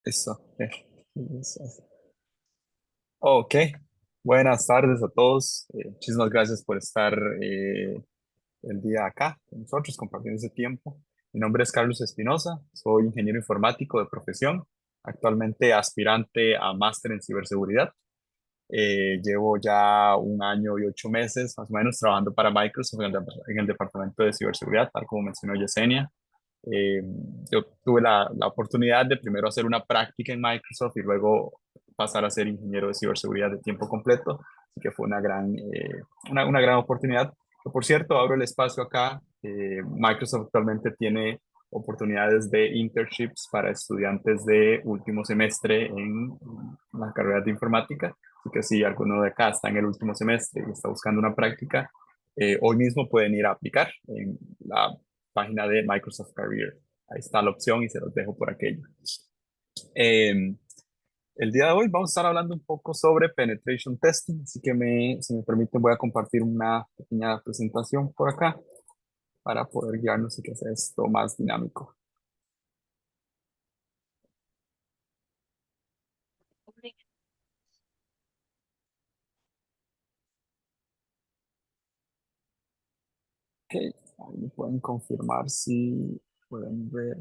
Eso. Ok, buenas tardes a todos. Muchísimas gracias por estar el día acá con nosotros, compartiendo ese tiempo. Mi nombre es Carlos Espinosa, soy ingeniero informático de profesión, actualmente aspirante a máster en ciberseguridad. Llevo ya 1 año y 8 meses más o menos trabajando para Microsoft en el departamento de ciberseguridad, tal como mencionó Yesenia. Eh, yo tuve la oportunidad de primero hacer una práctica en Microsoft y luego pasar a ser ingeniero de ciberseguridad de tiempo completo, así que fue una gran oportunidad. Que, por cierto, abro el espacio acá. Microsoft actualmente tiene oportunidades de internships para estudiantes de último semestre en la carrera de informática. Así que si alguno de acá está en el último semestre y está buscando una práctica, hoy mismo pueden ir a aplicar en la página de Microsoft Career. Ahí está la opción y se los dejo por aquello. Eh, el día de hoy vamos a estar hablando un poco sobre penetration testing, así que si me permiten voy a compartir una pequeña presentación por acá para poder guiarnos y que sea esto más dinámico. Ok, ahí me pueden confirmar si pueden ver.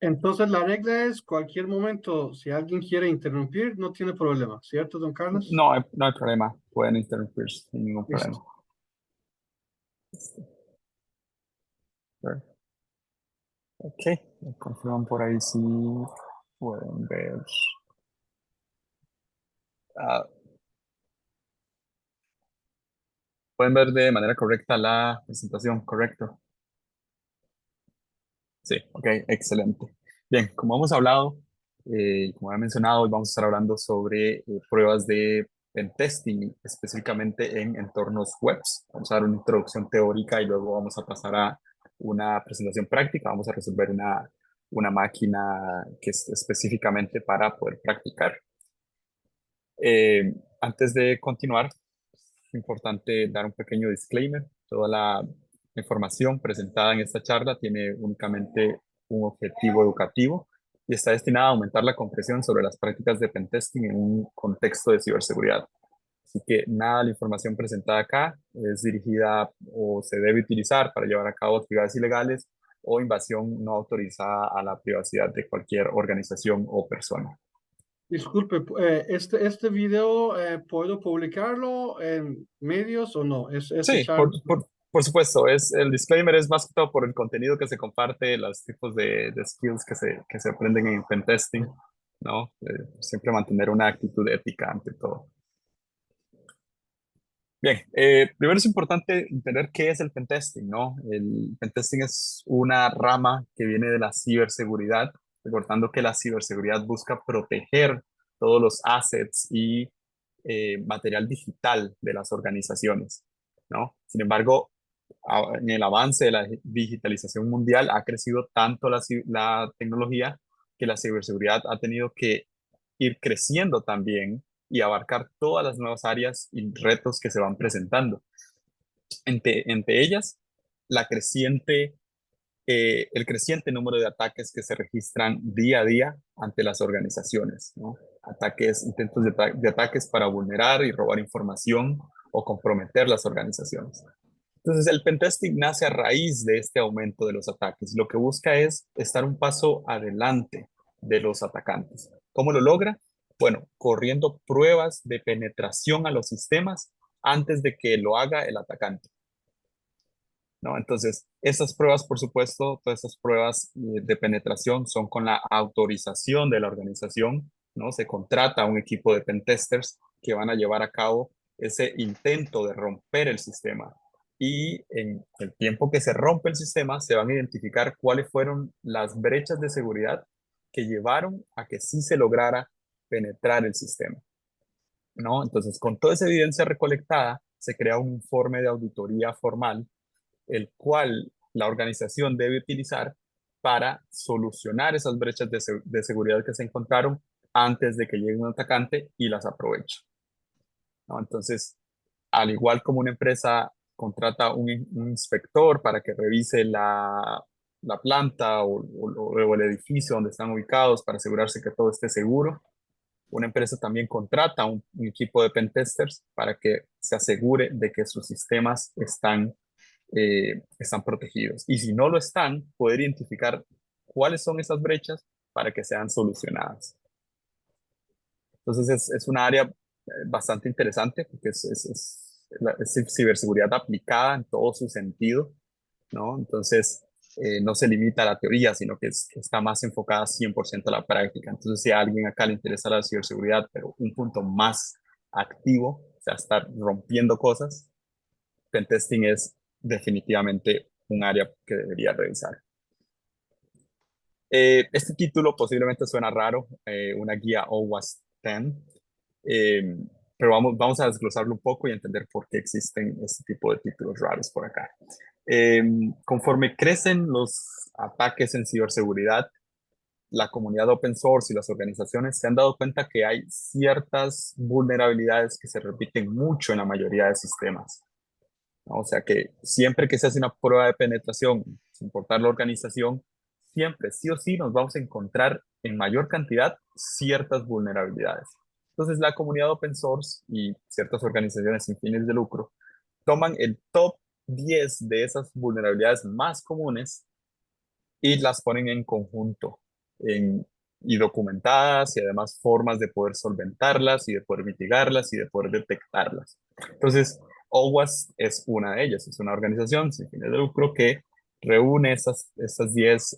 Entonces la regla es cualquier momento, si alguien quiere interrumpir, no tiene problema, ¿cierto, don Carlos? No hay problema, pueden interrumpir sin ningún Listo. problema. Ver. Ok, me confirman por ahí si pueden ver. Ah, pueden ver de manera correcta la presentación, correcto. Sí, ok, excelente. Bien, como hemos hablado, como he mencionado, hoy vamos a estar hablando sobre pruebas de pentesting, específicamente en entornos webs. Vamos a dar una introducción teórica y luego vamos a pasar a una presentación práctica. Vamos a resolver una máquina que es específicamente para poder practicar. Antes de continuar, es importante dar un pequeño disclaimer. Toda la información presentada en esta charla tiene únicamente un objetivo educativo y está destinada a aumentar la comprensión sobre las prácticas de pentesting en un contexto de ciberseguridad. Así que nada de la información presentada acá es dirigida o se debe utilizar para llevar a cabo actividades ilegales o invasión no autorizada a la privacidad de cualquier organización o persona. Disculpe, este video, ¿puedo publicarlo en medios o no? Ese Sí, charla. por supuesto, el disclaimer es más que todo por el contenido que se comparte, los tipos de skills que se aprenden en pentesting, ¿no? Siempre mantener una actitud ética ante todo. Bien, primero es importante entender qué es el pentesting, ¿no? El pentesting es una rama que viene de la ciberseguridad, recordando que la ciberseguridad busca proteger todos los assets y material digital de las organizaciones, ¿no? Sin embargo, en el avance de la digitalización mundial ha crecido tanto la tecnología que la ciberseguridad ha tenido que ir creciendo también y abarcar todas las nuevas áreas y retos que se van presentando. Entre ellas, la el creciente número de ataques que se registran día a día ante las organizaciones, ¿no? Intentos de ataques para vulnerar y robar información o comprometer las organizaciones. Entonces, el pentesting nace a raíz de este aumento de los ataques. Lo que busca es estar un paso adelante de los atacantes. ¿Cómo lo logra? Bueno, corriendo pruebas de penetración a los sistemas antes de que lo haga el atacante, ¿no? Entonces, estas pruebas, por supuesto, todas estas pruebas de penetración son con la autorización de la organización, ¿no? Se contrata a un equipo de pentesters que van a llevar a cabo ese intento de romper el sistema. Y en el tiempo que se rompe el sistema, se van a identificar cuáles fueron las brechas de seguridad que llevaron a que sí se lograra penetrar el sistema, ¿no? Entonces, con toda esa evidencia recolectada, se crea un informe de auditoría formal el cual la organización debe utilizar para solucionar esas brechas de seguridad que se encontraron antes de que llegue un atacante y las aproveche, ¿no? Entonces, al igual como una empresa contrata un inspector para que revise la planta o el edificio donde están ubicados para asegurarse que todo esté seguro. Una empresa también contrata un equipo de pentesters para que se asegure de que sus sistemas están protegidos. Y si no lo están, poder identificar cuáles son esas brechas para que sean solucionadas. Entonces es una área bastante interesante porque es ciberseguridad aplicada en todo su sentido, ¿no? Entonces no se limita a la teoría, sino que está más enfocada 100% a la práctica. Entonces si a alguien acá le interesa la ciberseguridad, pero un punto más activo, o sea, estar rompiendo cosas, pentesting es definitivamente un área que debería revisar. Este título posiblemente suena raro, una guía OWASP 10, eh, pero vamos a desglosarlo un poco y entender por qué existen este tipo de títulos raros por acá. Conforme crecen los ataques en ciberseguridad, la comunidad open source y las organizaciones se han dado cuenta que hay ciertas vulnerabilidades que se repiten mucho en la mayoría de sistemas, ¿no? O sea que siempre que se hace una prueba de penetración, sin importar la organización, siempre, sí o sí, nos vamos a encontrar en mayor cantidad ciertas vulnerabilidades. Entonces, la comunidad open source y ciertas organizaciones sin fines de lucro toman el top 10 de esas vulnerabilidades más comunes y las ponen en conjunto y documentadas y además formas de poder solventarlas y de poder mitigarlas y de poder detectarlas. Entonces, OWASP es una de ellas, es una organización sin fines de lucro que reúne estas 10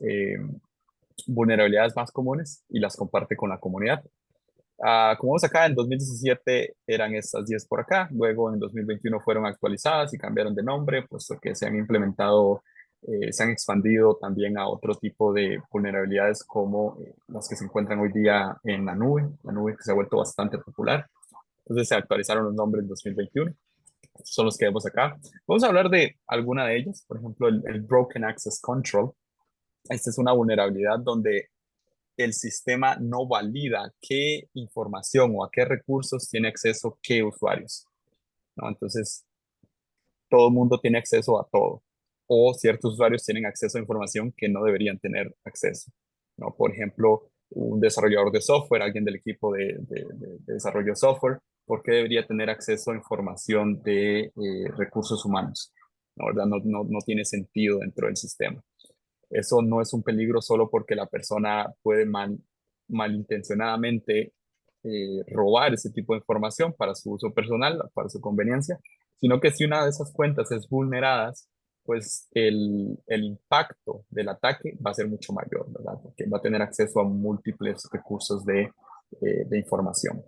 vulnerabilidades más comunes y las comparte con la comunidad. Como vemos acá, en 2017 eran estas 10 por acá, luego en 2021 fueron actualizadas y cambiaron de nombre, puesto que se han implementado, se han expandido también a otro tipo de vulnerabilidades como las que se encuentran hoy día en la nube que se ha vuelto bastante popular. Entonces se actualizaron los nombres en 2021, estos son los que vemos acá. Vamos a hablar de alguna de ellas, por ejemplo, el Broken Access Control. Esta es una vulnerabilidad donde el sistema no valida qué información o a qué recursos tiene acceso qué usuarios, ¿no? Entonces, todo el mundo tiene acceso a todo, o ciertos usuarios tienen acceso a información que no deberían tener acceso, ¿no? Por ejemplo, un desarrollador de software, alguien del equipo de desarrollo de software, ¿por qué debería tener acceso a información de recursos humanos? ¿No? ¿Verdad? No tiene sentido dentro del sistema. Eso no es un peligro solo porque la persona puede malintencionadamente robar ese tipo de información para su uso personal, para su conveniencia, sino que si una de esas cuentas es vulnerada, pues el impacto del ataque va a ser mucho mayor, ¿verdad? Porque va a tener acceso a múltiples recursos de información.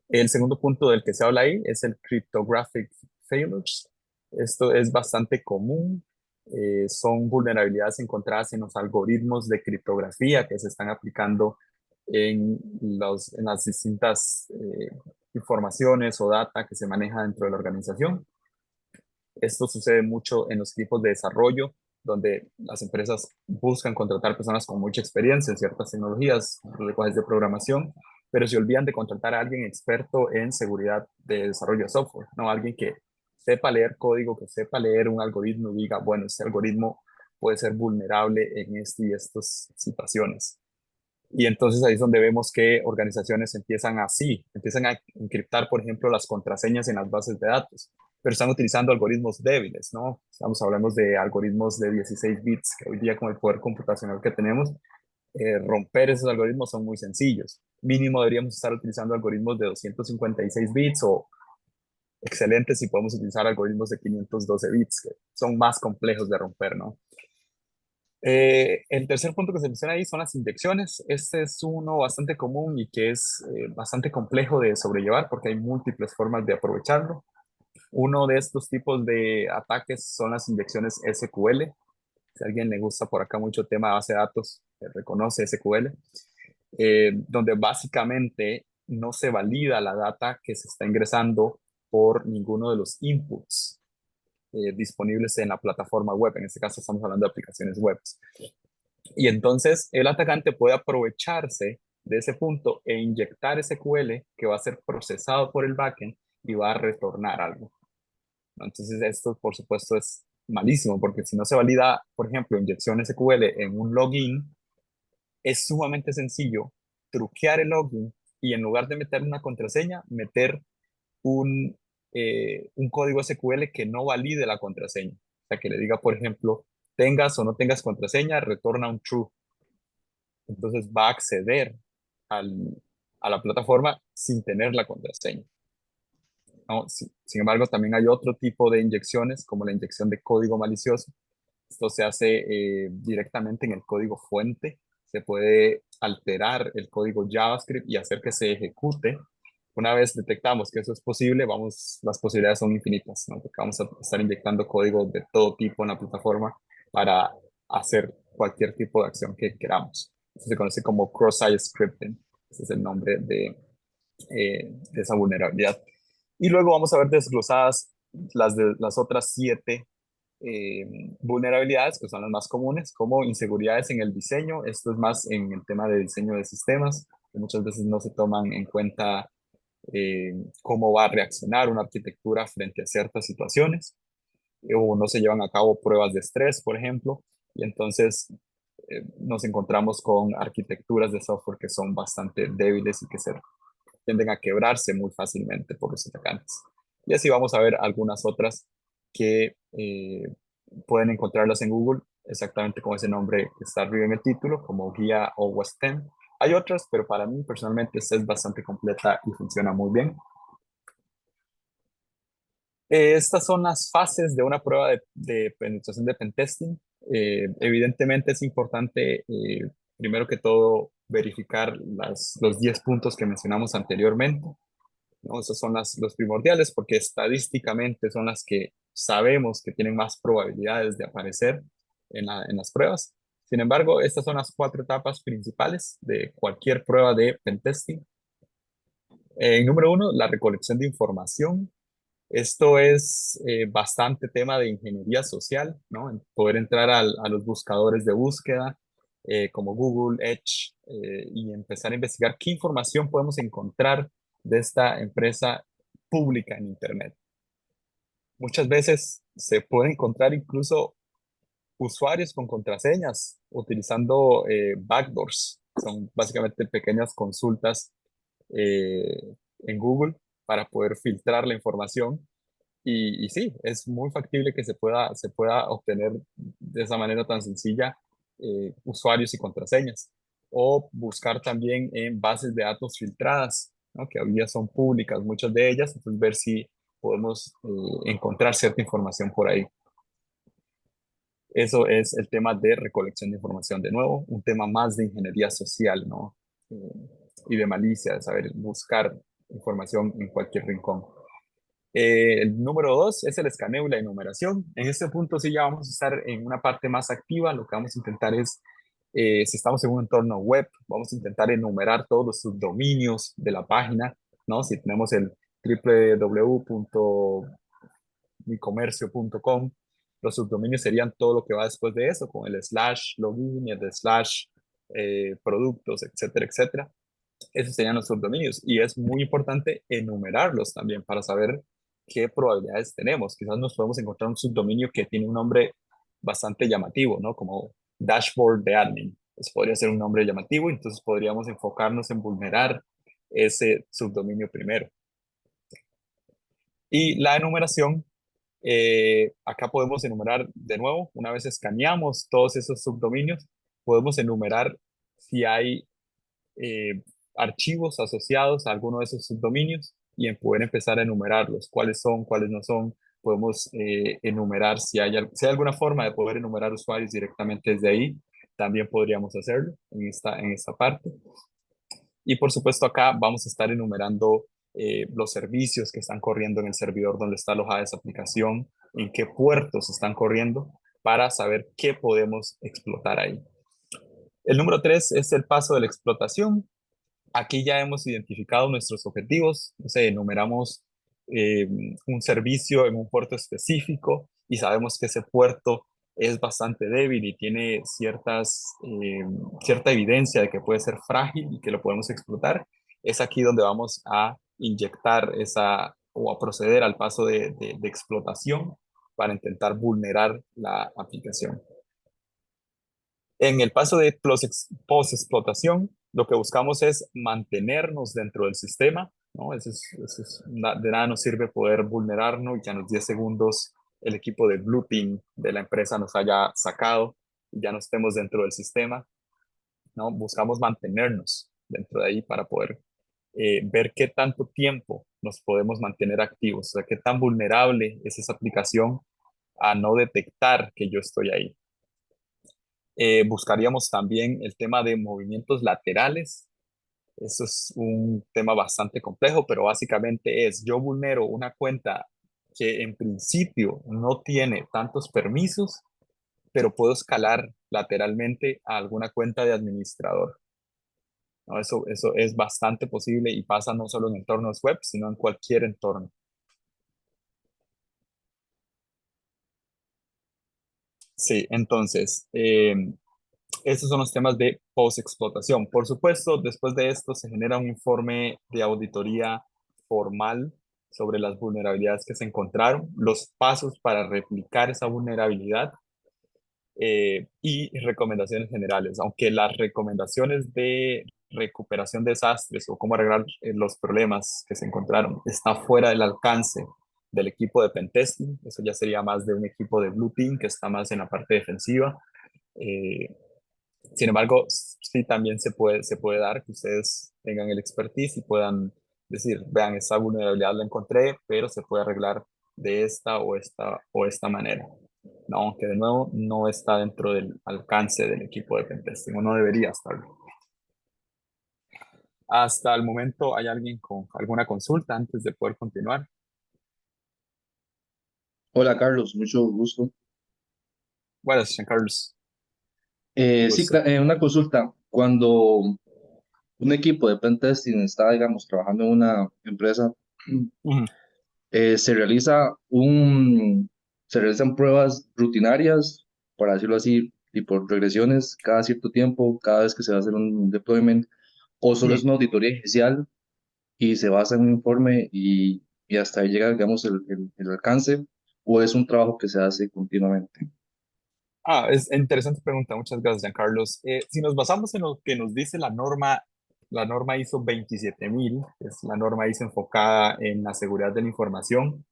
El segundo punto del que se habla ahí es el cryptographic failures. Esto es bastante común. Son vulnerabilidades encontradas en los algoritmos de criptografía que se están aplicando en las distintas informaciones o data que se maneja dentro de la organización. Esto sucede mucho en los equipos de desarrollo, donde las empresas buscan contratar personas con mucha experiencia en ciertas tecnologías, lenguajes de programación, pero se olvidan de contratar a alguien experto en seguridad de desarrollo de software, no alguien que sepa leer código, que sepa leer un algoritmo y diga, bueno, este algoritmo puede ser vulnerable en este y estas situaciones. Y entonces ahí es donde vemos que organizaciones empiezan a encriptar, por ejemplo, las contraseñas en las bases de datos, pero están utilizando algoritmos débiles, ¿no? Estamos hablando de algoritmos de 16 bits, que hoy día con el poder computacional que tenemos, romper esos algoritmos son muy sencillos. Mínimo deberíamos estar utilizando algoritmos de 256 bits o excelentes si podemos utilizar algoritmos de 512 bits, que son más complejos de romper, ¿no? El tercer punto que se menciona ahí son las inyecciones. Este es uno bastante común y que es bastante complejo de sobrellevar porque hay múltiples formas de aprovecharlo. Uno de estos tipos de ataques son las inyecciones SQL. Si a alguien le gusta por acá mucho tema de base de datos, reconoce SQL, donde básicamente no se valida la data que se está ingresando por ninguno de los inputs disponibles en la plataforma web. En este caso estamos hablando de aplicaciones web. Y entonces el atacante puede aprovecharse de ese punto e inyectar SQL que va a ser procesado por el backend y va a retornar algo, ¿no? Entonces esto, por supuesto, es malísimo, porque si no se valida, por ejemplo, inyección SQL en un login, es sumamente sencillo truquear el login y en lugar de meter una contraseña, meter un, un código SQL que no valide la contraseña. O sea, que le diga, por ejemplo, tengas o no tengas contraseña, retorna un true. Entonces va a acceder al, a la plataforma sin tener la contraseña, ¿no? Sin embargo, también hay otro tipo de inyecciones, como la inyección de código malicioso. Esto se hace directamente en el código fuente. Se puede alterar el código JavaScript y hacer que se ejecute. Una vez detectamos que eso es posible, las posibilidades son infinitas, ¿no? Porque vamos a estar inyectando código de todo tipo en la plataforma para hacer cualquier tipo de acción que queramos. Eso se conoce como cross-site scripting. Ese es el nombre de esa vulnerabilidad. Y luego vamos a ver desglosadas las otras 7 eh, vulnerabilidades, que son las más comunes, como inseguridades en el diseño. Esto es más en el tema de diseño de sistemas, que muchas veces no se toman en cuenta cómo va a reaccionar una arquitectura frente a ciertas situaciones, o no se llevan a cabo pruebas de estrés, por ejemplo, y entonces nos encontramos con arquitecturas de software que son bastante débiles y que tienden a quebrarse muy fácilmente por los atacantes. Y así vamos a ver algunas otras que pueden encontrarlas en Google, exactamente como ese nombre que está arriba en el título, como guía o West 10. Hay otras, pero para mí personalmente esta es bastante completa y funciona muy bien. Estas son las fases de una prueba de penetración de pentesting. Evidentemente es importante, primero que todo, verificar los 10 puntos que mencionamos anteriormente, ¿no? Esos son los primordiales porque estadísticamente son las que sabemos que tienen más probabilidades de aparecer en las pruebas. Sin embargo, estas son las 4 etapas principales de cualquier prueba de pentesting. Número 1, la recolección de información. Esto es bastante tema de ingeniería social, ¿no? Poder entrar a los buscadores de búsqueda como Google, Edge, y empezar a investigar qué información podemos encontrar de esta empresa pública en Internet. Muchas veces se puede encontrar incluso usuarios con contraseñas utilizando backdoors. Son básicamente pequeñas consultas en Google para poder filtrar la información y sí, es muy factible que se pueda obtener de esa manera tan sencilla usuarios y contraseñas. O buscar también en bases de datos filtradas, ¿no? Que hoy día son públicas, muchas de ellas, entonces ver si podemos encontrar cierta información por ahí. Eso es el tema de recolección de información. De nuevo, un tema más de ingeniería social, ¿no? Eh, y de malicia, de saber buscar información en cualquier rincón. El número 2 es el escaneo y la enumeración. En este punto sí ya vamos a estar en una parte más activa. Lo que vamos a intentar es, si estamos en un entorno web, vamos a intentar enumerar todos los subdominios de la página, ¿no? Si tenemos el www.micomercio.com, los subdominios serían todo lo que va después de eso, con el slash login y el slash productos, etcétera, etcétera. Esos serían los subdominios y es muy importante enumerarlos también para saber qué probabilidades tenemos. Quizás nos podemos encontrar un subdominio que tiene un nombre bastante llamativo, ¿no? Como dashboard de admin. Eso podría ser un nombre llamativo, entonces podríamos enfocarnos en vulnerar ese subdominio primero. Y la enumeración, acá podemos enumerar de nuevo, una vez escaneamos todos esos subdominios, podemos enumerar si hay eh, archivos asociados a alguno de esos subdominios y en poder empezar a enumerarlos, cuáles son, cuáles no son. Podemos enumerar si hay alguna forma de poder enumerar usuarios directamente desde ahí, también podríamos hacerlo en esta parte. Y por supuesto acá vamos a estar enumerando los servicios que están corriendo en el servidor donde está alojada esa aplicación, en qué puertos están corriendo, para saber qué podemos explotar ahí. El número 3 es el paso de la explotación. Aquí ya hemos identificado nuestros objetivos, no sé, enumeramos un servicio en un puerto específico y sabemos que ese puerto es bastante débil y tiene cierta evidencia de que puede ser frágil y que lo podemos explotar. Es aquí donde vamos a inyectar o a proceder al paso de explotación para intentar vulnerar la aplicación. En el paso de post-explotación, lo que buscamos es mantenernos dentro del sistema, ¿no? De nada nos sirve poder vulnerarnos y que a los 10 segundos el equipo de Blue Team de la empresa nos haya sacado y ya no estemos dentro del sistema, ¿no? Buscamos mantenernos dentro de ahí para poder ver qué tanto tiempo nos podemos mantener activos, o sea, qué tan vulnerable es esa aplicación a no detectar que yo estoy ahí. Buscaríamos también el tema de movimientos laterales. Eso es un tema bastante complejo, pero básicamente es, yo vulnero una cuenta que en principio no tiene tantos permisos, pero puedo escalar lateralmente a alguna cuenta de administrador, ¿no? Eso es bastante posible y pasa no solo en entornos web, sino en cualquier entorno. Sí, entonces, estos son los temas de post-explotación. Por supuesto, después de esto se genera un informe de auditoría formal sobre las vulnerabilidades que se encontraron, los pasos para replicar esa vulnerabilidad y recomendaciones generales. Aunque las recomendaciones de recuperación de desastres o cómo arreglar los problemas que se encontraron está fuera del alcance del equipo de pentesting, eso ya sería más de un equipo de Blue Team que está más en la parte defensiva. Eh, Sin embargo, sí también se puede dar que ustedes tengan el expertise y puedan decir, vean, esta vulnerabilidad la encontré, pero se puede arreglar de esta manera. No, aunque de nuevo no está dentro del alcance del equipo de pentesting, o no debería estarlo. Hasta el momento, ¿hay alguien con alguna consulta antes de poder continuar? Hola Carlos, mucho gusto. Bueno, Jean Carlos, un Sí, gusto. una consulta. Cuando un equipo de pentesting está, digamos, trabajando en una empresa, Ujú. se se realizan pruebas rutinarias, para decirlo así, y por regresiones cada cierto tiempo, cada vez que se va a hacer un deployment, o solo es Mm. una auditoría inicial y se basa en un informe y hasta ahí llega, digamos, el alcance, o es un trabajo que se hace continuamente. Es interesante pregunta, muchas gracias, Giancarlos. Si nos basamos en lo que nos dice la norma ISO 27000, que es la norma ISO enfocada en la seguridad de la información,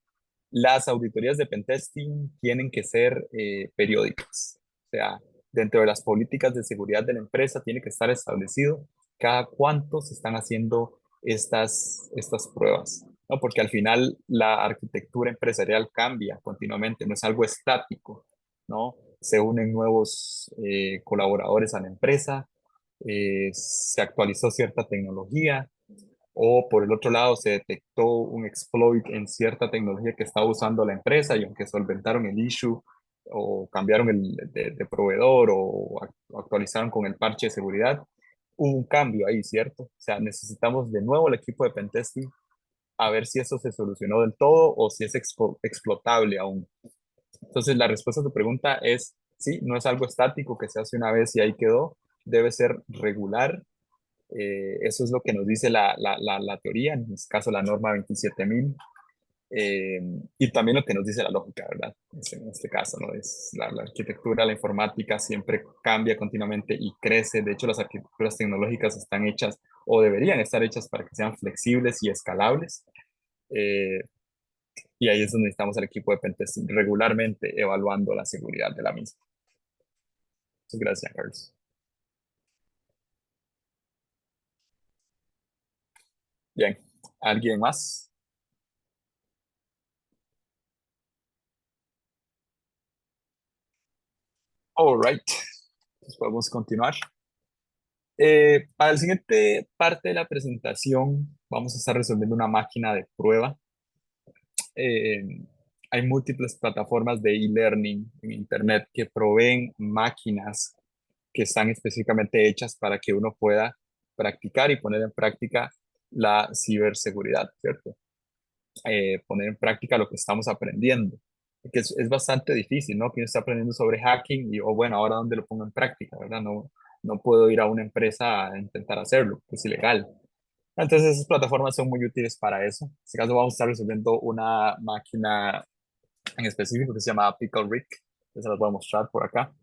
las auditorías de pentesting tienen que ser periódicas. O sea, dentro de las políticas de seguridad de la empresa tiene que estar establecido cada cuánto se están haciendo estas pruebas, ¿no? Porque al final la arquitectura empresarial cambia continuamente, no es algo estático, ¿no? Se unen nuevos colaboradores a la empresa, se actualizó cierta tecnología, o por el otro lado se detectó un exploit en cierta tecnología que estaba usando la empresa y aunque solventaron el issue o cambiaron de proveedor o actualizaron con el parche de seguridad, hubo un cambio ahí, ¿cierto? O sea, necesitamos de nuevo el equipo de pentesting a ver si eso se solucionó del todo o si es explotable aún. Entonces, la respuesta a tu pregunta es sí, no es algo estático que se hace una vez y ahí quedó, debe ser regular. Eso es lo que nos dice la teoría, en este caso la norma 27000, y también lo que nos dice la lógica, ¿verdad? En este caso, ¿no? Es la arquitectura, la informática siempre cambia continuamente y crece. De hecho, las arquitecturas tecnológicas están hechas o deberían estar hechas para que sean flexibles y escalables. Eh, y ahí es donde necesitamos al equipo de pentesting regularmente evaluando la seguridad de la misma. Muchas gracias, Carlos. Bien, ¿alguien más? All right, pues podemos continuar. Para la siguiente parte de la presentación vamos a estar resolviendo una máquina de prueba. Eh, Hay múltiples plataformas de e-learning en Internet que proveen máquinas que están específicamente hechas para que uno pueda practicar y poner en práctica la ciberseguridad, ¿cierto? Poner en práctica lo que estamos aprendiendo. Porque es bastante difícil, ¿no? Que uno está aprendiendo sobre hacking y, oh, bueno, ahora dónde lo pongo en práctica, ¿verdad? No puedo ir a una empresa a intentar hacerlo, que es ilegal. Entonces, esas plataformas son muy útiles para eso. En este caso, vamos a estar resolviendo una máquina en específico que se llama Pickle Rick. Se las voy a mostrar por acá.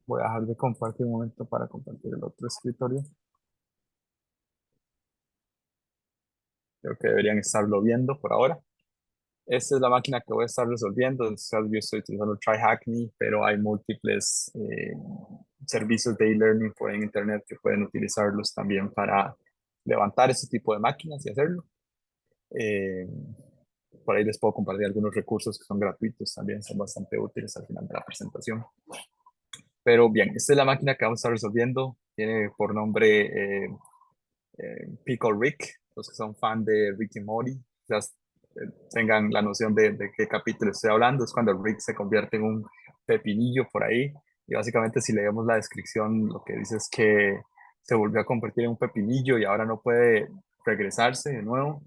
Voy a dejar de compartir un momento para compartir el otro escritorio. Creo que deberían estarlo viendo por ahora. Esta es la máquina que voy a estar resolviendo. Yo estoy utilizando TryHackMe, pero hay múltiples servicios de e-learning por en internet que pueden utilizarlos también para levantar ese tipo de máquinas y hacerlo. Eh, por ahí les puedo compartir algunos recursos que son gratuitos también, son bastante útiles al final de la presentación. Pero bien, esta es la máquina que vamos a estar resolviendo. Tiene por nombre Pickle Rick. Los que son fan de Rick y Morty, quizás tengan la noción de qué capítulo estoy hablando. Es cuando Rick se convierte en un pepinillo por ahí. Y básicamente si leemos la descripción, lo que dice es que se volvió a convertir en un pepinillo y ahora no puede regresarse de nuevo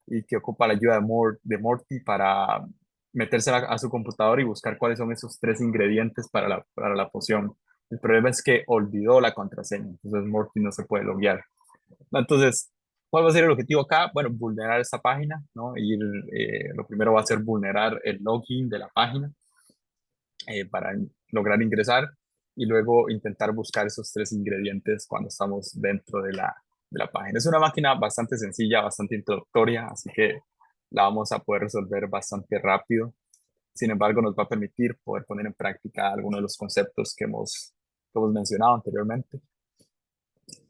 y que ocupa la ayuda de Morty para meterse a su computador y buscar cuáles son esos 3 ingredientes para la poción. El problema es que olvidó la contraseña, entonces Morty no se puede loguear. Entonces, ¿cuál va a ser el objetivo acá? Bueno, vulnerar esta página, ¿no? Lo primero va a ser vulnerar el login de la página para lograr ingresar y luego intentar buscar esos 3 ingredientes cuando estamos dentro de la página. Es una máquina bastante sencilla, bastante introductoria, así que la vamos a poder resolver bastante rápido. Sin embargo, nos va a permitir poder poner en práctica algunos de los conceptos que hemos mencionado anteriormente.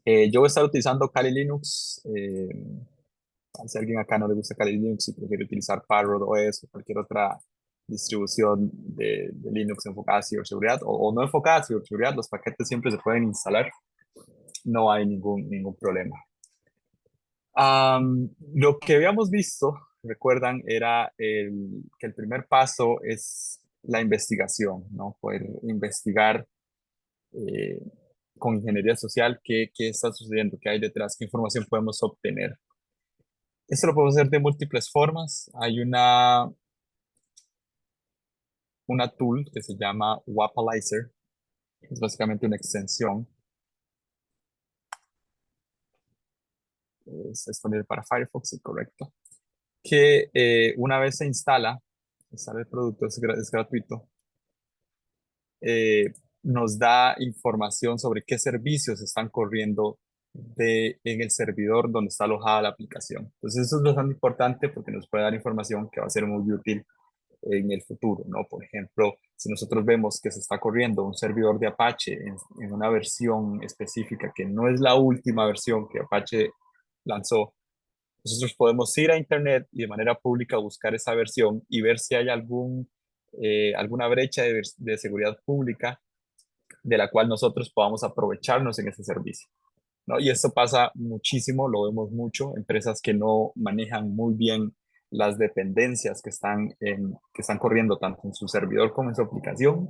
Yo voy a estar utilizando Kali Linux. Si a alguien acá no le gusta Kali Linux y prefiere utilizar Parrot OS o cualquier otra distribución de Linux enfocada a ciberseguridad o no enfocada a ciberseguridad, los paquetes siempre se pueden instalar. No hay ningún problema. Lo que habíamos visto, recuerdan, era que el primer paso es la investigación, ¿no? Poder investigar con ingeniería social qué está sucediendo, qué hay detrás, qué información podemos obtener. Esto lo podemos hacer de múltiples formas. Hay una tool que se llama Wapalizer. Es básicamente una extensión. Es disponible para Firefox, sí, correcto. Que una vez se instala el producto, es gratuito, nos da información sobre qué servicios están corriendo en el servidor donde está alojada la aplicación. Entonces eso es bastante importante porque nos puede dar información que va a ser muy útil en el futuro, ¿no? Por ejemplo, si nosotros vemos que se está corriendo un servidor de Apache en una versión específica que no es la última versión que Apache lanzó, nosotros podemos ir a Internet y de manera pública buscar esa versión y ver si hay alguna brecha de seguridad pública de la cual nosotros podamos aprovecharnos en ese servicio, ¿no? Y esto pasa muchísimo, lo vemos mucho, empresas que no manejan muy bien las dependencias que están corriendo tanto en su servidor como en su aplicación.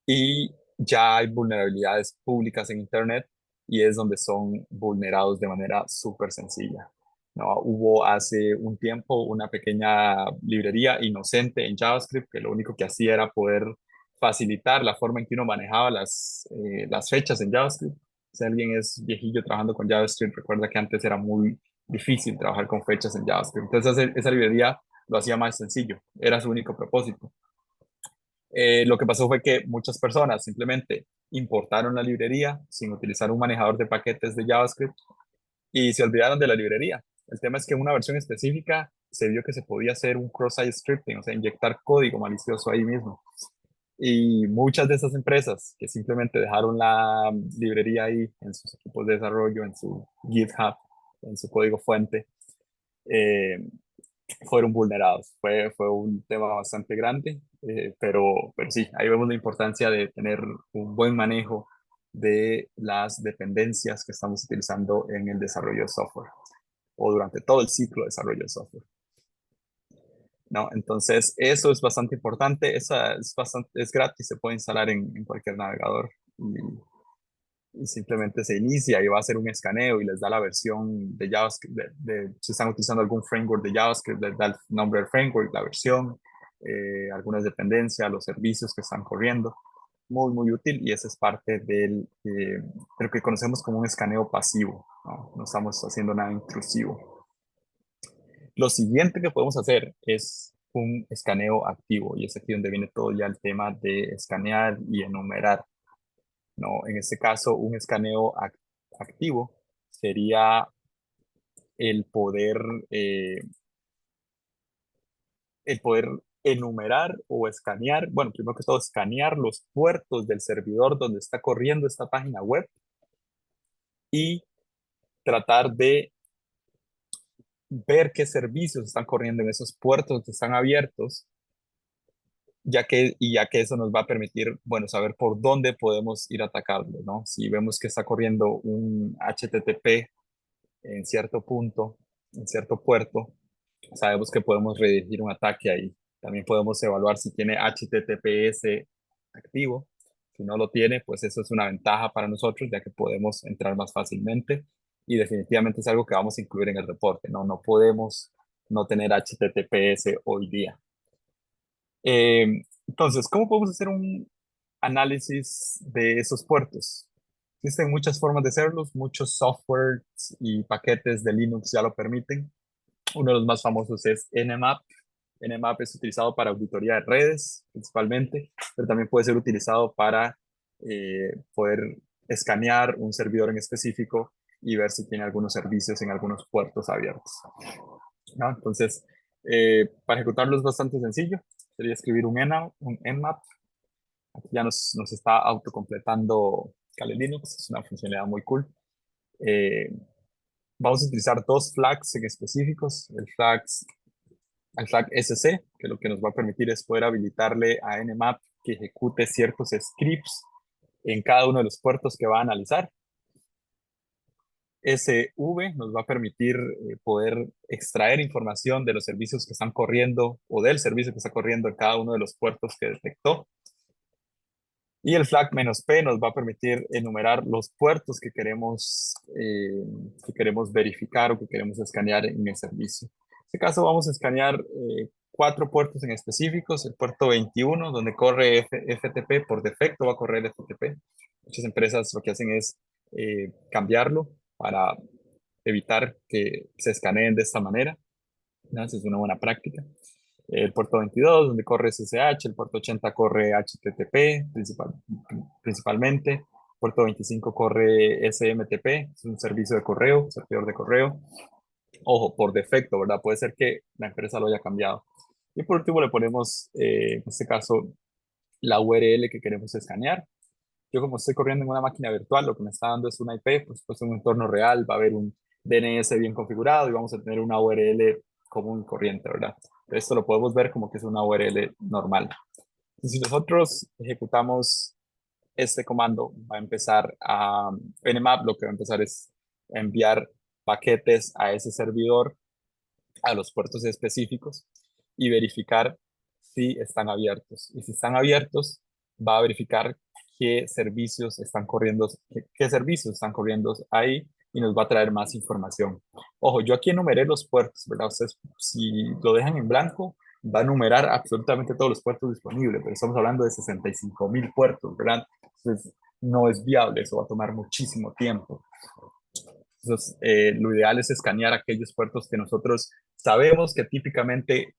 Y ya hay vulnerabilidades públicas en Internet y es donde son vulnerados de manera súper sencilla, ¿no? Hubo hace un tiempo una pequeña librería inocente en JavaScript que lo único que hacía era poder facilitar la forma en que uno manejaba las fechas en JavaScript. Si alguien es viejillo trabajando con JavaScript, recuerda que antes era muy difícil trabajar con fechas en JavaScript. Entonces esa librería lo hacía más sencillo, era su único propósito. Lo que pasó fue que muchas personas simplemente importaron la librería sin utilizar un manejador de paquetes de JavaScript y se olvidaron de la librería. El tema es que en una versión específica se vio que se podía hacer un cross-site scripting, o sea, inyectar código malicioso ahí mismo. Y muchas de esas empresas que simplemente dejaron la librería ahí en sus equipos de desarrollo, en su GitHub, en su código fuente, eh, fueron vulnerados. Fue un tema bastante grande, pero sí, ahí vemos la importancia de tener un buen manejo de las dependencias que estamos utilizando en el desarrollo de software o durante todo el ciclo de desarrollo de software, ¿no? Entonces, eso es bastante importante. Es gratis, se puede instalar en cualquier navegador y simplemente se inicia y va a hacer un escaneo y les da la versión de JavaScript, si están utilizando algún framework de JavaScript, les da el nombre del framework, la versión, algunas dependencias, los servicios que están corriendo. Muy útil y esa es parte de lo que conocemos como un escaneo pasivo, ¿no? No estamos haciendo nada intrusivo. Lo siguiente que podemos hacer es un escaneo activo, y es aquí donde viene todo ya el tema de escanear y enumerar, ¿no? En este caso, un escaneo activo sería el poder, eh, el poder enumerar o escanear, bueno, primero que todo, escanear los puertos del servidor donde está corriendo esta página web y tratar de ver qué servicios están corriendo en esos puertos que están abiertos, ya que eso nos va a permitir, bueno, saber por dónde podemos ir a atacarlo, ¿no? Si vemos que está corriendo un HTTP en cierto punto, en cierto puerto, sabemos que podemos redirigir un ataque ahí. También podemos evaluar si tiene HTTPS activo. Si no lo tiene, pues eso es una ventaja para nosotros, ya que podemos entrar más fácilmente y definitivamente es algo que vamos a incluir en el reporte, ¿no? No podemos no tener HTTPS hoy día. Entonces, ¿cómo podemos hacer un análisis de esos puertos? Existen muchas formas de hacerlos, muchos softwares y paquetes de Linux ya lo permiten. Uno de los más famosos es Nmap. Nmap es utilizado para auditoría de redes, principalmente, pero también puede ser utilizado para poder escanear un servidor en específico y ver si tiene algunos servicios en algunos puertos abiertos, ¿no? Entonces, para ejecutarlo es bastante sencillo. Sería escribir un Nmap. Aquí ya nos está autocompletando Kali Linux. Es una funcionalidad muy cool. Eh, Vamos a utilizar dos flags en específicos. El flag SC, que lo que nos va a permitir es poder habilitarle a Nmap que ejecute ciertos scripts en cada uno de los puertos que va a analizar. SV nos va a permitir poder extraer información de los servicios que están corriendo o del servicio que está corriendo en cada uno de los puertos que detectó. Y el flag "-p" nos va a permitir enumerar los puertos que queremos verificar o que queremos escanear en el servicio. En este caso vamos a escanear 4 puertos en específicos. El puerto 21, donde corre FTP, por defecto va a correr FTP. Muchas empresas lo que hacen es cambiarlo para evitar que se escaneen de esta manera, ¿no? Esa es una buena práctica. El puerto 22, donde corre SSH, el puerto 80 corre HTTP principalmente, el puerto 25 corre SMTP, es un servicio de correo, servidor de correo. Ojo, por defecto, ¿verdad? Puede ser que la empresa lo haya cambiado. Y por último le ponemos, en este caso, la URL que queremos escanear. Yo como estoy corriendo en una máquina virtual, lo que me está dando es una IP, pues en un entorno real va a haber un DNS bien configurado y vamos a tener una URL común y corriente, ¿verdad? Esto lo podemos ver como que es una URL normal. Y si nosotros ejecutamos este comando, va a empezar a Nmap, lo que va a empezar es a enviar paquetes a ese servidor, a los puertos específicos y verificar si están abiertos. Y si están abiertos, va a verificar qué servicios están corriendo, qué servicios están corriendo ahí y nos va a traer más información. Ojo, yo aquí enumeré los puertos, ¿verdad? Ustedes, si lo dejan en blanco, va a enumerar absolutamente todos los puertos disponibles, pero estamos hablando de 65,000 puertos, ¿verdad? Entonces, no es viable, eso va a tomar muchísimo tiempo. Entonces, lo ideal es escanear aquellos puertos que nosotros sabemos que típicamente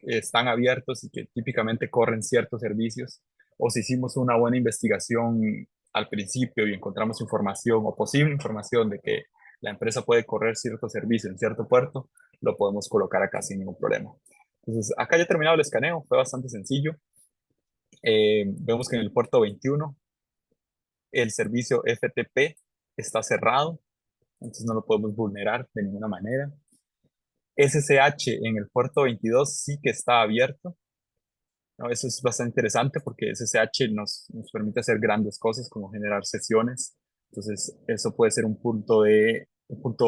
están abiertos y que típicamente corren ciertos servicios, o si hicimos una buena investigación al principio y encontramos información o posible información de que la empresa puede correr cierto servicio en cierto puerto, lo podemos colocar acá sin ningún problema. Entonces, acá ya he terminado el escaneo, fue bastante sencillo. Vemos que en el puerto 21 el servicio FTP está cerrado, entonces no lo podemos vulnerar de ninguna manera. SSH en el puerto 22 sí que está abierto, ¿no? Eso es bastante interesante porque SSH nos permite hacer grandes cosas como generar sesiones. Entonces, eso puede ser un punto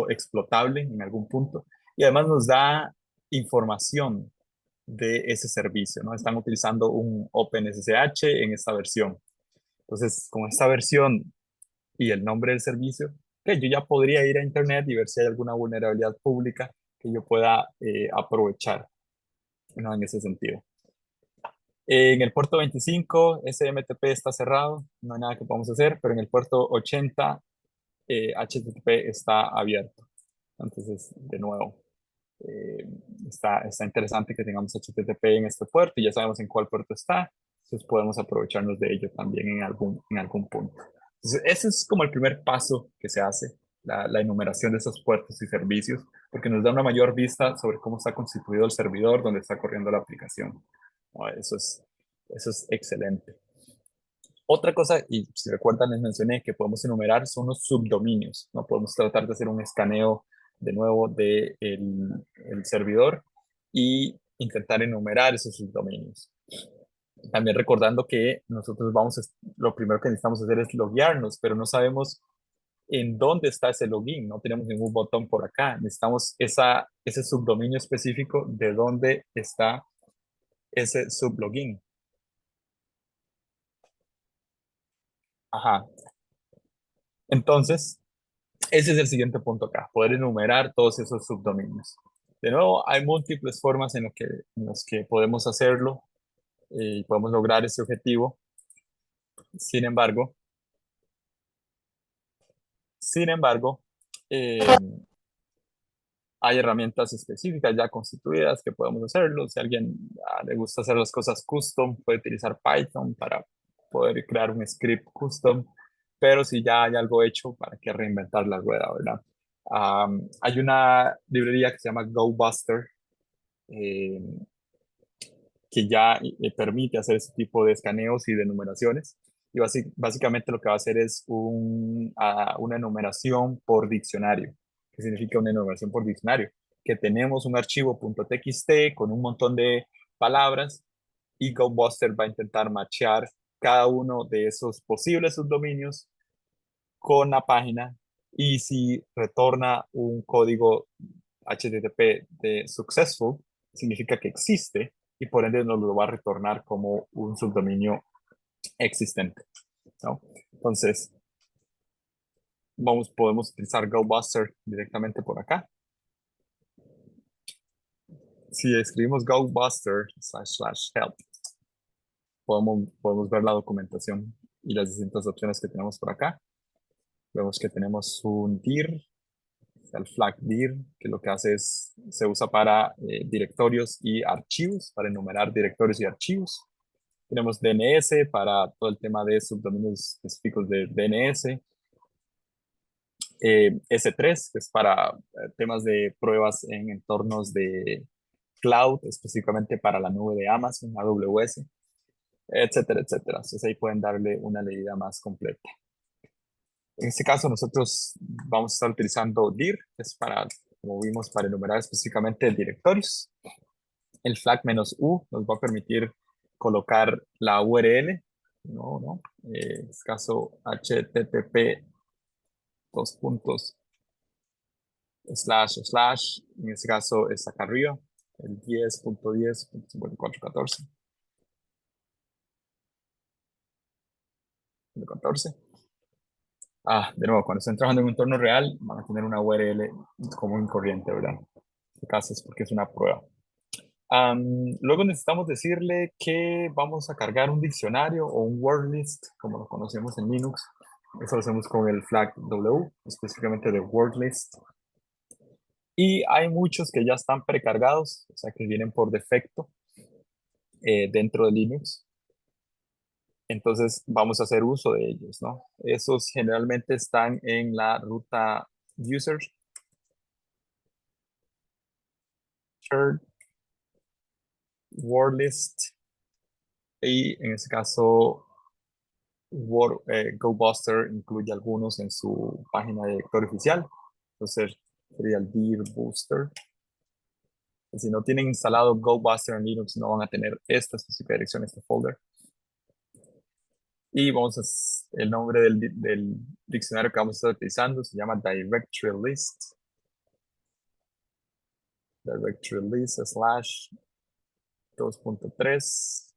explotable en algún punto. Y además nos da información de ese servicio, ¿no? Están utilizando un OpenSSH en esta versión. Entonces, con esta versión y el nombre del servicio, que yo ya podría ir a Internet y ver si hay alguna vulnerabilidad pública que yo pueda aprovechar, ¿no? En ese sentido. En el puerto 25, SMTP está cerrado, no hay nada que podamos hacer, pero en el puerto 80, HTTP está abierto. Entonces, de nuevo, eh, está interesante que tengamos HTTP en este puerto y ya sabemos en cuál puerto está, entonces podemos aprovecharnos de ello también en algún punto. Entonces, ese es como el primer paso que se hace, la enumeración de esos puertos y servicios, porque nos da una mayor vista sobre cómo está constituido el servidor donde está corriendo la aplicación. ¿No? Eso es excelente. Otra cosa, y si recuerdan, les mencioné que podemos enumerar son los subdominios, ¿no? Podemos tratar de hacer un escaneo de nuevo del el servidor y intentar enumerar esos subdominios. También recordando que nosotros lo primero que necesitamos hacer es loguearnos, pero no sabemos en dónde está ese login, no tenemos ningún botón por acá. Necesitamos ese subdominio específico de dónde está ese sublogin. Ajá. Entonces, ese es el siguiente punto acá, poder enumerar todos esos subdominios. De nuevo, hay múltiples formas en las que podemos hacerlo y podemos lograr ese objetivo. Sin embargo, eh, hay herramientas específicas ya constituidas que podemos hacerlo. Si a alguien le gusta hacer las cosas custom, puede utilizar Python para poder crear un script custom, pero si ya hay algo hecho, ¿para qué reinventar la rueda, verdad? Hay una librería que se llama GoBuster, eh, que ya permite hacer ese tipo de escaneos y de numeraciones. Y básicamente lo que va a hacer es una enumeración por diccionario. ¿Qué significa una enumeración por diccionario? Que tenemos un archivo .txt con un montón de palabras y GoBuster va a intentar machear cada uno de esos posibles subdominios con la página, y si retorna un código HTTP de successful, significa que existe y por ende nos lo va a retornar como un subdominio existente, ¿no? Entonces, podemos utilizar GoBuster directamente por acá. Si escribimos GoBuster//help, podemos ver la documentación y las distintas opciones que tenemos por acá. Vemos que tenemos un dir, el flag dir, que lo que hace es, se usa para directorios y archivos, para enumerar directorios y archivos. Tenemos DNS para todo el tema de subdominios específicos de DNS. S3, que es para temas de pruebas en entornos de cloud, específicamente para la nube de Amazon, AWS, etcétera, etcétera. Entonces ahí pueden darle una leída más completa. En este caso nosotros vamos a estar utilizando dir, que es para, como vimos, para enumerar específicamente directorios. El flag-u nos va a permitir colocar la URL, en este caso http en este caso es acá arriba, el 10.10.5414. 14. De nuevo, cuando estén trabajando en un entorno real, van a tener una URL común y corriente, ¿verdad? En este caso es porque es una prueba. Luego necesitamos decirle que vamos a cargar un diccionario o un word list, como lo conocemos en Linux. Eso lo hacemos con el flag W, específicamente de word list. Y hay muchos que ya están precargados, o sea, que vienen por defecto dentro de Linux. Entonces vamos a hacer uso de ellos, ¿no? Esos generalmente están en la ruta user, shared, word list, y en este caso GoBuster incluye algunos en su página de directorio oficial. Entonces sería el dir booster. Y si no tienen instalado GoBuster en Linux, no van a tener esta específica dirección, este folder. Y el nombre del diccionario que vamos a estar utilizando se llama directory list. Directory list / 2.3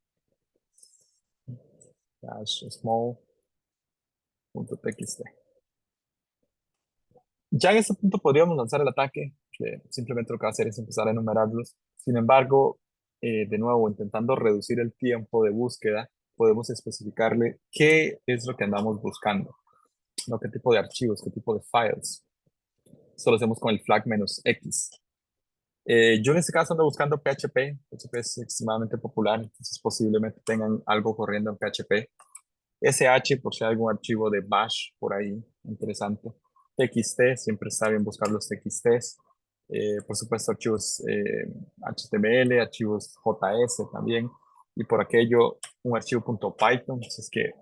/small.txt. Ya en este punto podríamos lanzar el ataque, que simplemente lo que va a hacer es empezar a enumerarlos. Sin embargo, de nuevo, intentando reducir el tiempo de búsqueda, podemos especificarle qué es lo que andamos buscando, ¿no? ¿Qué tipo de archivos, qué tipo de files? Eso lo hacemos con el flag -x. Yo en este caso ando buscando PHP. PHP es extremadamente popular, entonces posiblemente tengan algo corriendo en PHP. SH, por si hay algún archivo de Bash por ahí, interesante. TXT, siempre está bien buscar los TXTs. Por supuesto, archivos HTML, archivos JS también. Y por aquello, un archivo .python, si es que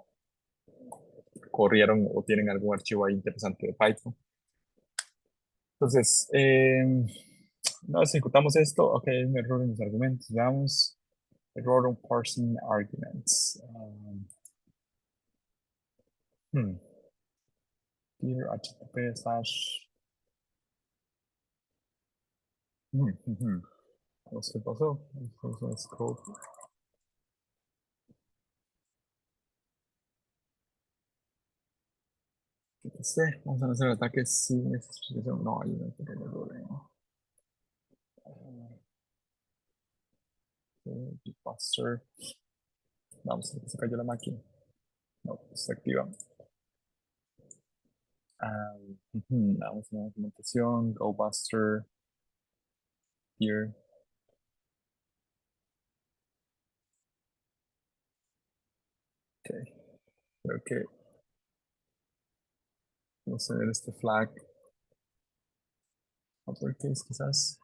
corrieron o tienen algún archivo ahí interesante de Python. Entonces, no ejecutamos esto. Ok, hay un error en los argumentos. Veamos. Error on parsing arguments. Here, HTTP slash. ¿Qué pasó? Scope. Vamos a hacer el ataque sin esa explicación. No, hay un pequeño error. Buster. Vamos a ver que se cayó la máquina. No, se activa. Vamos a la documentación. Go Buster. Here. Ok. Creo que vamos a ver este flag. Uppercase quizás.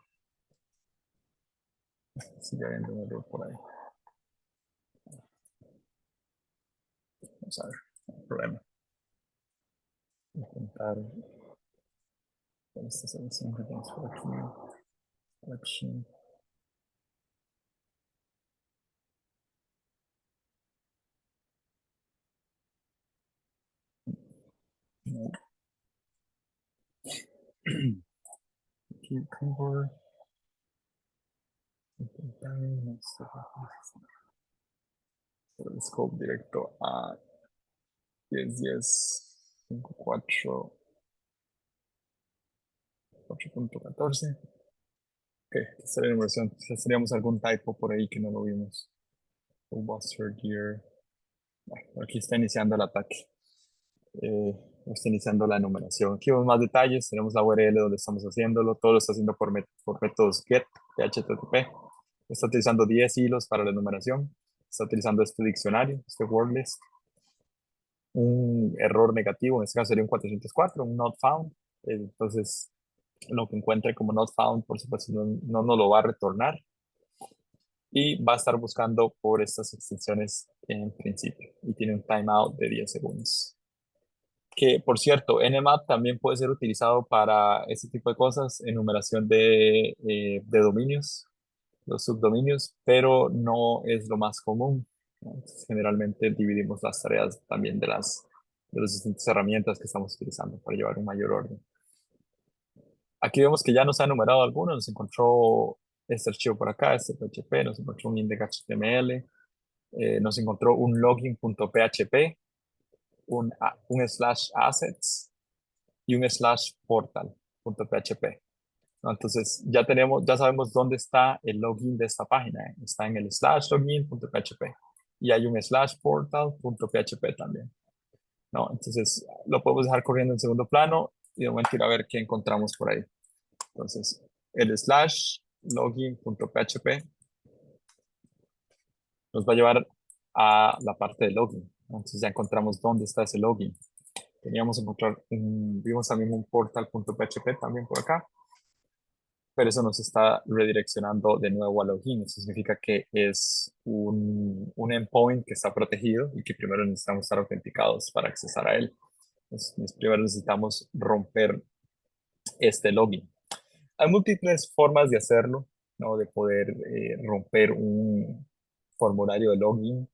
Sigue habiendo un error por ahí. Vamos a ver. No hay problema. Intentar esta selección que tenemos por aquí. Selection. No. Keep cover. Intentar el scope directo a 10.10.5.4 8.14. Ok, esta sería la numeración. Quizás seríamos algún typo por ahí que no lo vimos. Buster Gear. Bueno, aquí está iniciando el ataque. Está iniciando la numeración. Aquí vemos más detalles. Tenemos la URL donde estamos haciéndolo. Todo lo está haciendo por métodos get de HTTP. Está utilizando 10 hilos para la numeración. Está utilizando este diccionario, este word list. Un error negativo, en este caso sería un 404, un not found. Entonces, lo que encuentre como not found, por supuesto, no nos lo va a retornar. Y va a estar buscando por estas extensiones en principio. Y tiene un timeout de 10 segundos. Que, por cierto, Nmap también puede ser utilizado para ese tipo de cosas, enumeración de dominios, los subdominios, pero no es lo más común, ¿no? Entonces, generalmente dividimos las tareas también de las distintas herramientas que estamos utilizando para llevar un mayor orden. Aquí vemos que ya nos ha enumerado algunos, nos encontró este archivo por acá, este PHP, nos encontró un index.html, nos encontró un login.php, un slash assets y un slash portal.php. ¿No? Entonces ya sabemos dónde está el login de esta página. Está en el slash login.php y hay un slash portal.php también. ¿No? Entonces lo podemos dejar corriendo en segundo plano y de momento ir a ver qué encontramos por ahí. Entonces el slash login.php nos va a llevar a la parte de login. ¿No? Entonces ya encontramos dónde está ese login. Vimos también un portal.php también por acá, pero eso nos está redireccionando de nuevo a login. Eso significa que es un endpoint que está protegido y que primero necesitamos estar autenticados para accesar a él. Entonces, primero necesitamos romper este login. Hay múltiples formas de hacerlo, ¿no? De poder romper un formulario de login.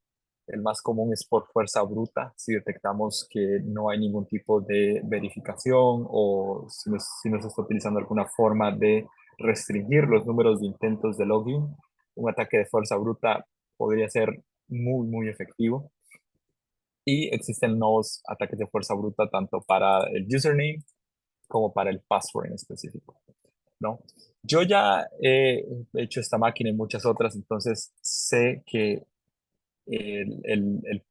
El más común es por fuerza bruta, si detectamos que no hay ningún tipo de verificación o si nos está utilizando alguna forma de restringir los números de intentos de login. Un ataque de fuerza bruta podría ser muy, muy efectivo. Y existen nuevos ataques de fuerza bruta tanto para el username como para el password en específico, ¿no? Yo ya he hecho esta máquina y muchas otras, entonces sé que el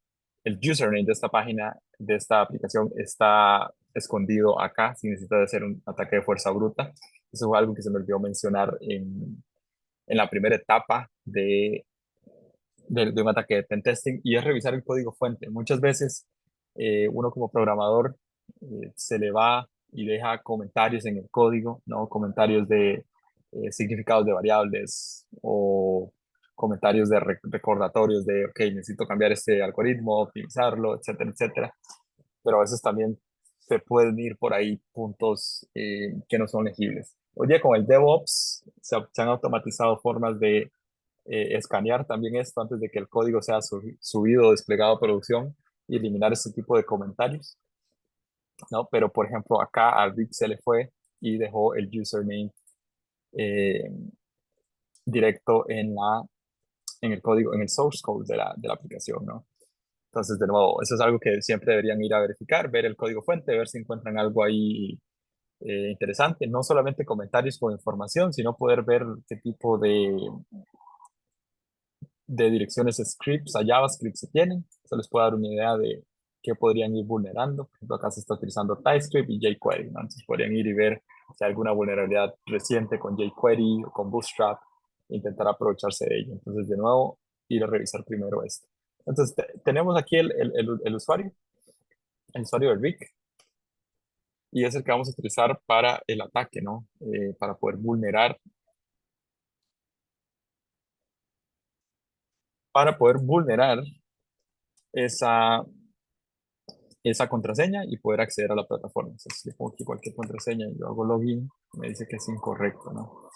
username de esta página, de esta aplicación, está escondido acá si necesitas hacer un ataque de fuerza bruta. Eso fue algo que se me olvidó mencionar en la primera etapa de un ataque de pentesting, y es revisar el código fuente. Muchas veces uno como programador se le va y deja comentarios en el código, ¿no? Comentarios de significados de variables o comentarios de recordatorios de, ok, necesito cambiar este algoritmo, optimizarlo, etcétera, etcétera. Pero a veces también se pueden ir por ahí puntos que no son legibles. Oye, con el DevOps se han automatizado formas de escanear también esto antes de que el código sea subido o desplegado a producción y eliminar ese tipo de comentarios, ¿no? Pero, por ejemplo, acá a Rick se le fue y dejó el username eh, directo en el código, en el source code de la aplicación, ¿no? Entonces, de nuevo, eso es algo que siempre deberían ir a verificar, ver el código fuente, ver si encuentran algo ahí interesante, no solamente comentarios con información, sino poder ver qué tipo de direcciones scripts a JavaScript se tienen. Eso les puede dar una idea de qué podrían ir vulnerando. Por ejemplo, acá se está utilizando TypeScript y jQuery, ¿no? Entonces podrían ir y ver si hay alguna vulnerabilidad reciente con jQuery o con Bootstrap e intentar aprovecharse de ello. Entonces, de nuevo, ir a revisar primero esto. Entonces, tenemos aquí el usuario de Rick, y es el que vamos a utilizar para el ataque, ¿no? Para poder vulnerar esa, esa contraseña y poder acceder a la plataforma. Entonces, si le pongo aquí cualquier contraseña y yo hago login, me dice que es incorrecto, ¿no?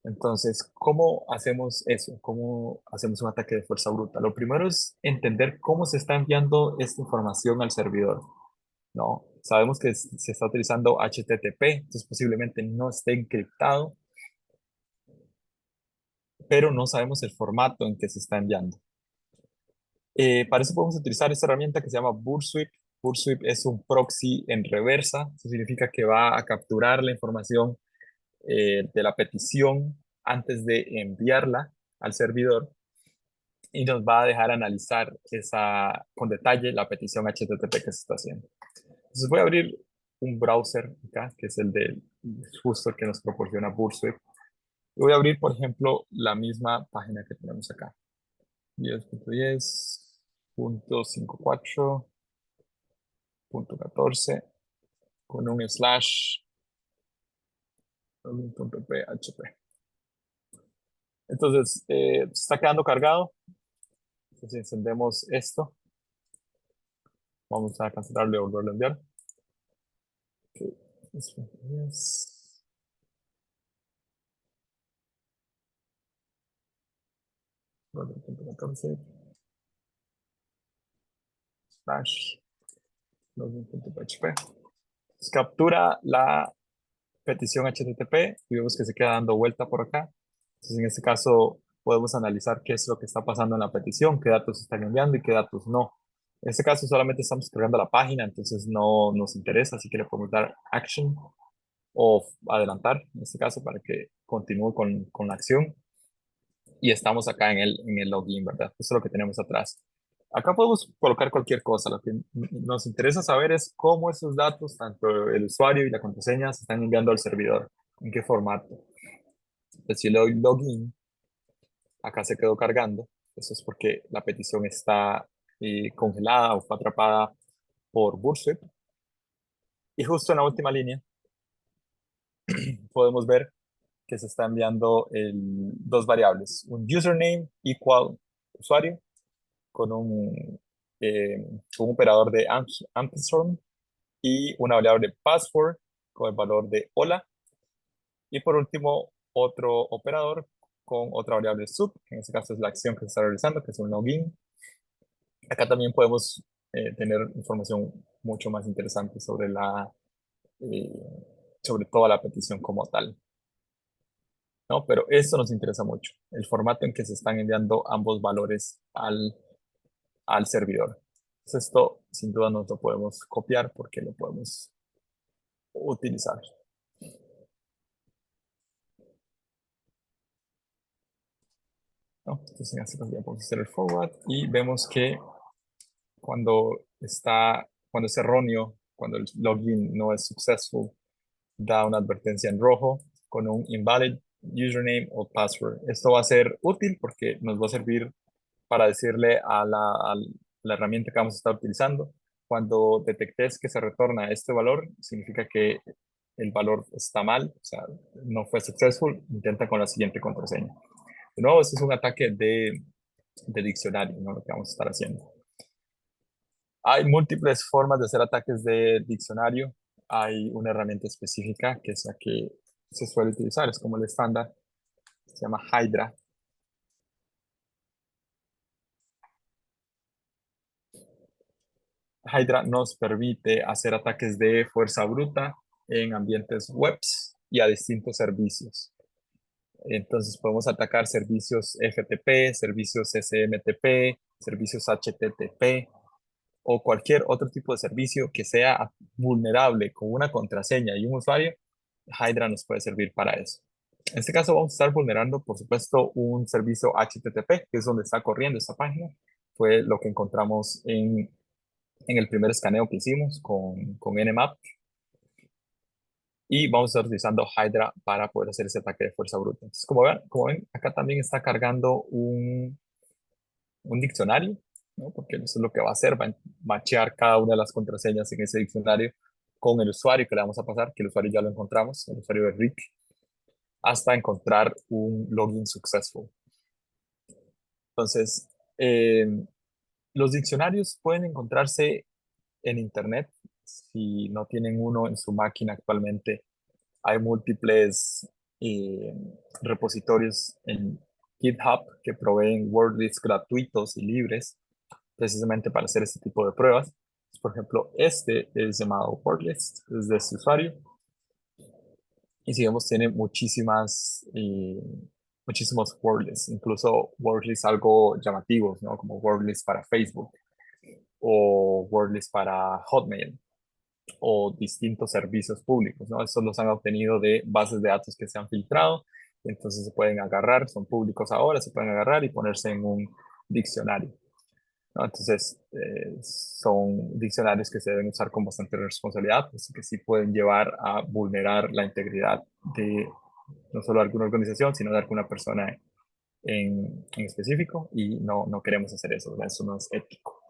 Entonces, ¿cómo hacemos eso? ¿Cómo hacemos un ataque de fuerza bruta? Lo primero es entender cómo se está enviando esta información al servidor, ¿no? Sabemos que se está utilizando HTTP, entonces posiblemente no esté encriptado, pero no sabemos el formato en que se está enviando. Para eso podemos utilizar esta herramienta que se llama Burswip. Burswip es un proxy en reversa. Eso significa que va a capturar la información de la petición antes de enviarla al servidor y nos va a dejar analizar con detalle la petición HTTP que se está haciendo. Entonces voy a abrir un browser acá, que es justo el que nos proporciona Burswip. Y voy a abrir, por ejemplo, la misma página que tenemos acá. 10.10.54.14 con un slash .php. Entonces, está quedando cargado. Entonces, encendemos esto. Vamos a cancelarlo y volverlo a enviar. Okay. 10.14 slash login.php. Captura la petición HTTP y vemos que se queda dando vuelta por acá. Entonces, en este caso, podemos analizar qué es lo que está pasando en la petición, qué datos se están enviando y qué datos no. En este caso, solamente estamos cargando la página, entonces no nos interesa, así que le podemos dar action o adelantar, en este caso, para que continúe con la acción. Y estamos acá en el login, ¿verdad? Eso es lo que tenemos atrás. Acá podemos colocar cualquier cosa. Lo que nos interesa saber es cómo esos datos, tanto el usuario y la contraseña, se están enviando al servidor. ¿En qué formato? Pues si le doy login, acá se quedó cargando. Eso es porque la petición está congelada o fue atrapada por Burswip. Y justo en la última línea podemos ver que se está enviando dos variables. Un username igual usuario con eh, un operador de ampersand y una variable password con el valor de hola. Y por último, otro operador con otra variable sub, que en este caso es la acción que se está realizando, que es un login. Acá también podemos tener información mucho más interesante eh, sobre toda la petición como tal, ¿no? Pero esto nos interesa mucho, el formato en que se están enviando ambos valores al servidor. Entonces esto sin duda no lo podemos copiar porque lo podemos utilizar. ¿No? Entonces en este caso ya podemos hacer el forward y vemos que cuando es erróneo, cuando el login no es successful, da una advertencia en rojo. con un invalid username o password. Esto va a ser útil porque nos va a servir para decirle a la herramienta que vamos a estar utilizando, cuando detectes que se retorna este valor, significa que el valor está mal, o sea, no fue successful, intenta con la siguiente contraseña. De nuevo, este es un ataque de diccionario, ¿no? Lo que vamos a estar haciendo. Hay múltiples formas de hacer ataques de diccionario. Hay una herramienta específica que es la que se suele utilizar, es como el estándar, se llama Hydra. Hydra nos permite hacer ataques de fuerza bruta en ambientes webs y a distintos servicios. Entonces podemos atacar servicios FTP, servicios SMTP, servicios HTTP o cualquier otro tipo de servicio que sea vulnerable con una contraseña y un usuario. Hydra nos puede servir para eso. En este caso vamos a estar vulnerando, por supuesto, un servicio HTTP, que es donde está corriendo esta página. Fue lo que encontramos en el primer escaneo que hicimos con Nmap. Y vamos a estar utilizando Hydra para poder hacer ese ataque de fuerza bruta. Entonces, como ven, acá también está cargando un diccionario, ¿no? Porque eso es lo que va a hacer, va a machear cada una de las contraseñas en ese diccionario con el usuario que le vamos a pasar, que el usuario ya lo encontramos, el usuario de Rick, hasta encontrar un login successful. Entonces, los diccionarios pueden encontrarse en Internet. Si no tienen uno en su máquina actualmente, hay múltiples eh, repositorios en GitHub que proveen wordlists gratuitos y libres precisamente para hacer este tipo de pruebas. Por ejemplo, este es llamado wordlist, es de este usuario. Y si vemos, tiene muchísimos wordlists, incluso wordlists algo llamativos, ¿no? Como wordlist para Facebook o wordlist para Hotmail o distintos servicios públicos, ¿no? Estos los han obtenido de bases de datos que se han filtrado, entonces se pueden agarrar, son públicos ahora, se pueden agarrar y ponerse en un diccionario, ¿no? Entonces, son diccionarios que se deben usar con bastante responsabilidad, pues que sí pueden llevar a vulnerar la integridad de no solo de alguna organización, sino de alguna persona en específico, y no queremos hacer eso, ¿verdad? Eso no es ético.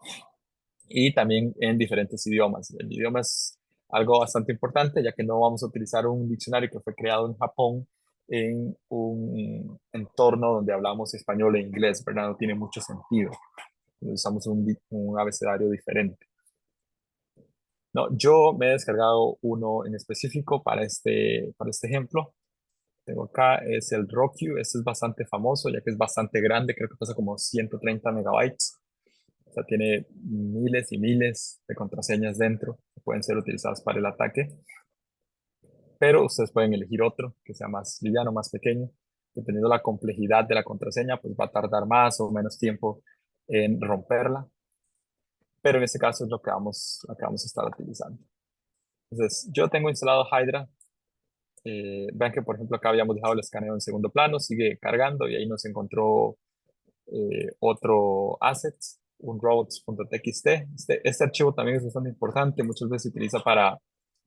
Y también en diferentes idiomas. El idioma es algo bastante importante, ya que no vamos a utilizar un diccionario que fue creado en Japón en un entorno donde hablamos español e inglés, ¿verdad? No tiene mucho sentido. Usamos un abecedario diferente. No, yo me he descargado uno en específico para este ejemplo. Tengo acá, es el Roku. Este es bastante famoso, ya que es bastante grande, creo que pesa como 130 megabytes. O sea, tiene miles y miles de contraseñas dentro que pueden ser utilizadas para el ataque. Pero ustedes pueden elegir otro que sea más liviano, más pequeño. Dependiendo de la complejidad de la contraseña, pues va a tardar más o menos tiempo en romperla. Pero en este caso es lo que vamos a estar utilizando. Entonces, yo tengo instalado Hydra. Vean que, por ejemplo, acá habíamos dejado el escaneo en segundo plano, sigue cargando y ahí nos encontró otro asset, un robots.txt. Este archivo también es bastante importante, muchas veces se utiliza para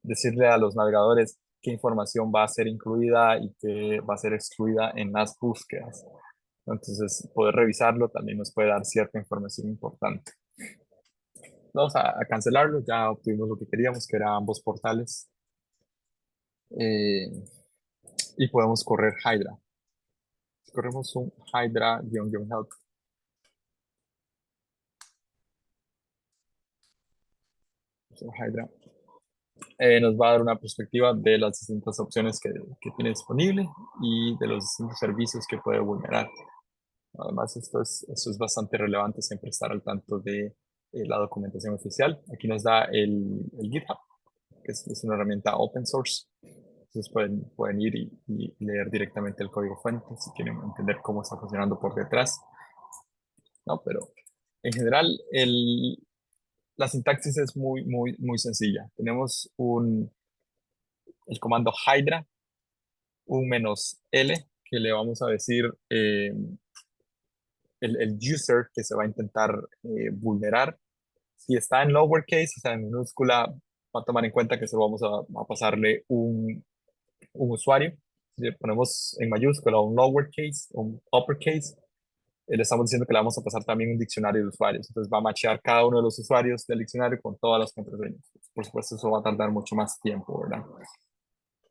decirle a los navegadores qué información va a ser incluida y qué va a ser excluida en las búsquedas. Entonces, poder revisarlo también nos puede dar cierta información importante. Vamos a cancelarlo, ya obtuvimos lo que queríamos, que eran ambos portales. Y podemos correr Hydra. Corremos un Hydra-help. Hydra nos va a dar una perspectiva de las distintas opciones que tiene disponible y de los distintos servicios que puede vulnerar. Además, esto es bastante relevante, siempre estar al tanto de la documentación oficial. Aquí nos da el GitHub, que es una herramienta open source. Entonces pueden ir y leer directamente el código fuente si quieren entender cómo está funcionando por detrás, ¿no? Pero en general, la sintaxis es muy sencilla. Tenemos el comando Hydra, un "-l", que le vamos a decir el user que se va a intentar vulnerar. Si está en lowercase, o sea, en minúscula, va a tomar en cuenta que solo vamos a pasarle un usuario. le ponemos en mayúscula un lowercase, un uppercase, le estamos diciendo que le vamos a pasar también un diccionario de usuarios. Entonces va a machear cada uno de los usuarios del diccionario con todas las contraseñas. Por supuesto, eso va a tardar mucho más tiempo, ¿verdad?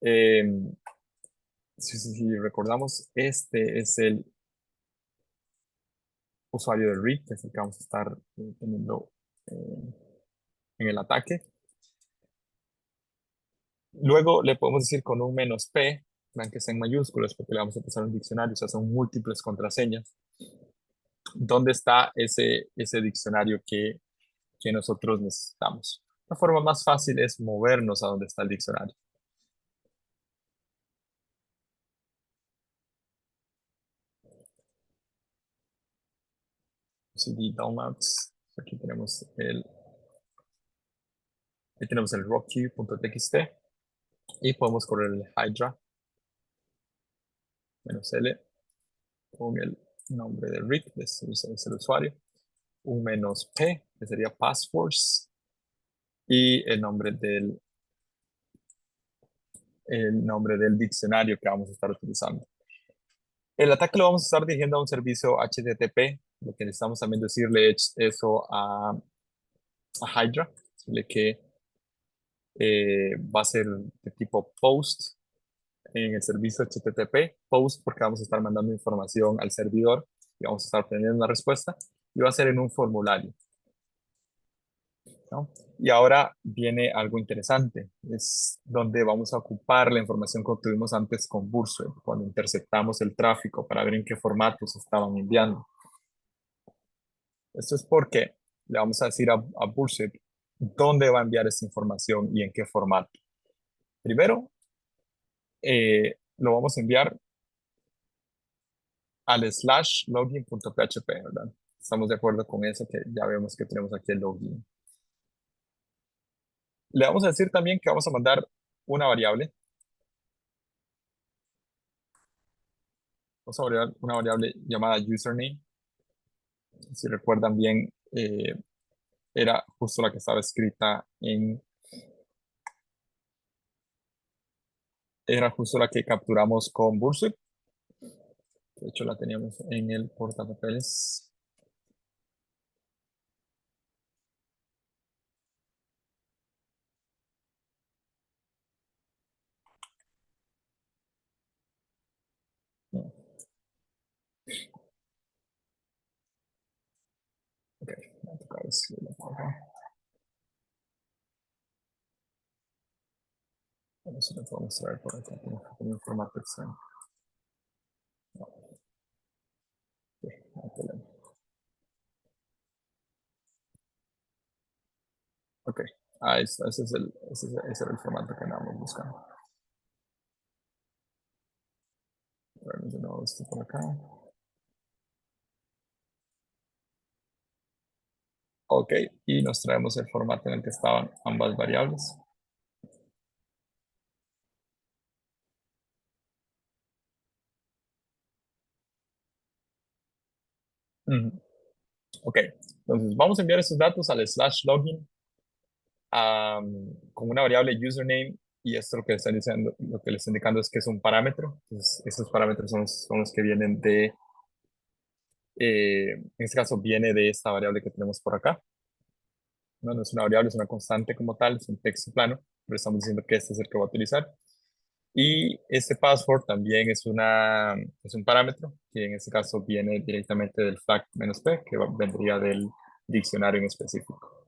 Eh, si recordamos, este es el usuario de read, que es el que vamos a estar teniendo en el ataque. Luego le podemos decir con un "-p", vean que está en mayúsculas porque le vamos a pasar un diccionario, o sea, son múltiples contraseñas. ¿Dónde está ese diccionario que nosotros necesitamos? La forma más fácil es movernos a donde está el diccionario. CD downloads. Aquí tenemos el rockqueue.txt y podemos correr el Hydra -L con el nombre de Rick, es el usuario, un "-p", que sería passwords, y el nombre del diccionario que vamos a estar utilizando. El ataque lo vamos a estar dirigiendo a un servicio HTTP. Lo que necesitamos también decirle es eso a Hydra, decirle que va a ser de tipo post en el servicio HTTP. Post porque vamos a estar mandando información al servidor y vamos a estar obteniendo una respuesta, y va a ser en un formulario, ¿no? Y ahora viene algo interesante, es donde vamos a ocupar la información que obtuvimos antes con Burswed, cuando interceptamos el tráfico para ver en qué formato se estaban enviando. Esto es porque le vamos a decir a Burswed dónde va a enviar esta información y en qué formato. Primero, lo vamos a enviar al /login.php, ¿verdad? Estamos de acuerdo con eso, que ya vemos que tenemos aquí el login. Le vamos a decir también que vamos a mandar una variable. Vamos a agregar una variable llamada username. Si recuerdan bien, era justo la que estaba escrita era justo la que capturamos con Burswed. De hecho, la teníamos en el portapapeles. No. Ok, voy a tocar escribirla por acá. A ver si lo puedo mostrar por acá. Tengo un formato extraño. No. Ok, no hay problema. Ok, ahí está. Ese era el formato que andábamos buscando. A ver, de nuevo esto por acá. Ok, y nos traemos el formato en el que estaban ambas variables. Ok, entonces vamos a enviar esos datos al /login con una variable username, y esto lo que le está indicando es que es un parámetro. Entonces, esos parámetros son los que vienen en este caso viene de esta variable que tenemos por acá. No es una variable, es una constante como tal, es un texto plano, pero estamos diciendo que este es el que va a utilizar. Y este password también es un parámetro, que en este caso viene directamente del flag -p, que vendría del diccionario en específico.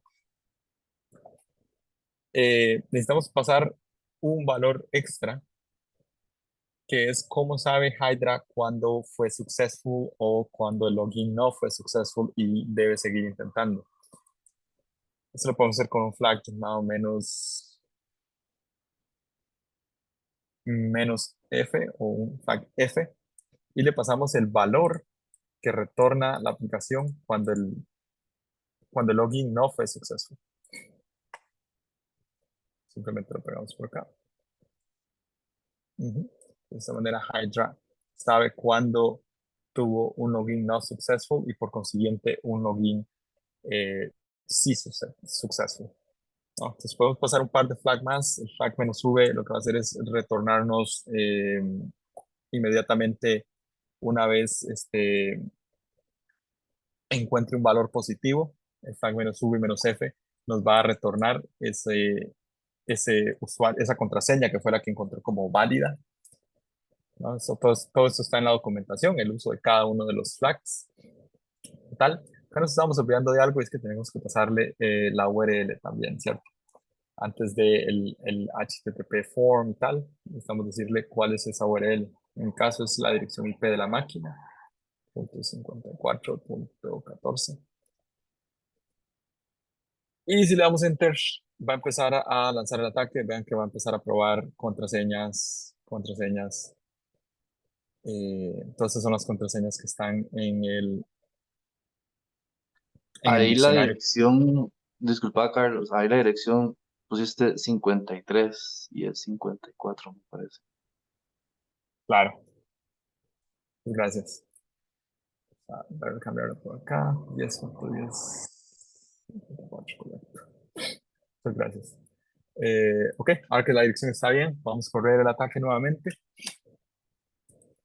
Necesitamos pasar un valor extra, que es cómo sabe Hydra cuando fue successful o cuando el login no fue successful y debe seguir intentando. Esto lo podemos hacer con un flag más o menos "-f" o un flag "-f", y le pasamos el valor que retorna la aplicación cuando el login no fue successful. Simplemente lo pegamos por acá. De esta manera Hydra sabe cuándo tuvo un login no successful y por consiguiente un login sí successful. ¿No? Entonces podemos pasar un par de flag más. El flag -v lo que va a hacer es retornarnos inmediatamente una vez encuentre un valor positivo, el flag menos v menos f nos va a retornar ese usuario, esa contraseña que fue la que encontró como válida, ¿no? Todo esto está en la documentación, el uso de cada uno de los flags, tal. Acá nos estamos olvidando de algo, es que tenemos que pasarle la URL también, ¿cierto? Antes de el HTTP form y tal, necesitamos decirle cuál es esa URL. En mi caso es la dirección IP de la máquina, .54.14. Y si le damos enter, va a empezar a lanzar el ataque. Vean que va a empezar a probar contraseñas. Entonces son las contraseñas que están en el Ahí la diccionario. dirección, disculpa Carlos, ahí la dirección pusiste 53 y es 54, me parece. Claro. Gracias. Voy a cambiarlo por acá. 10.10. 54, correcto. Muchas gracias. Ok, ahora que la dirección está bien, vamos a correr el ataque nuevamente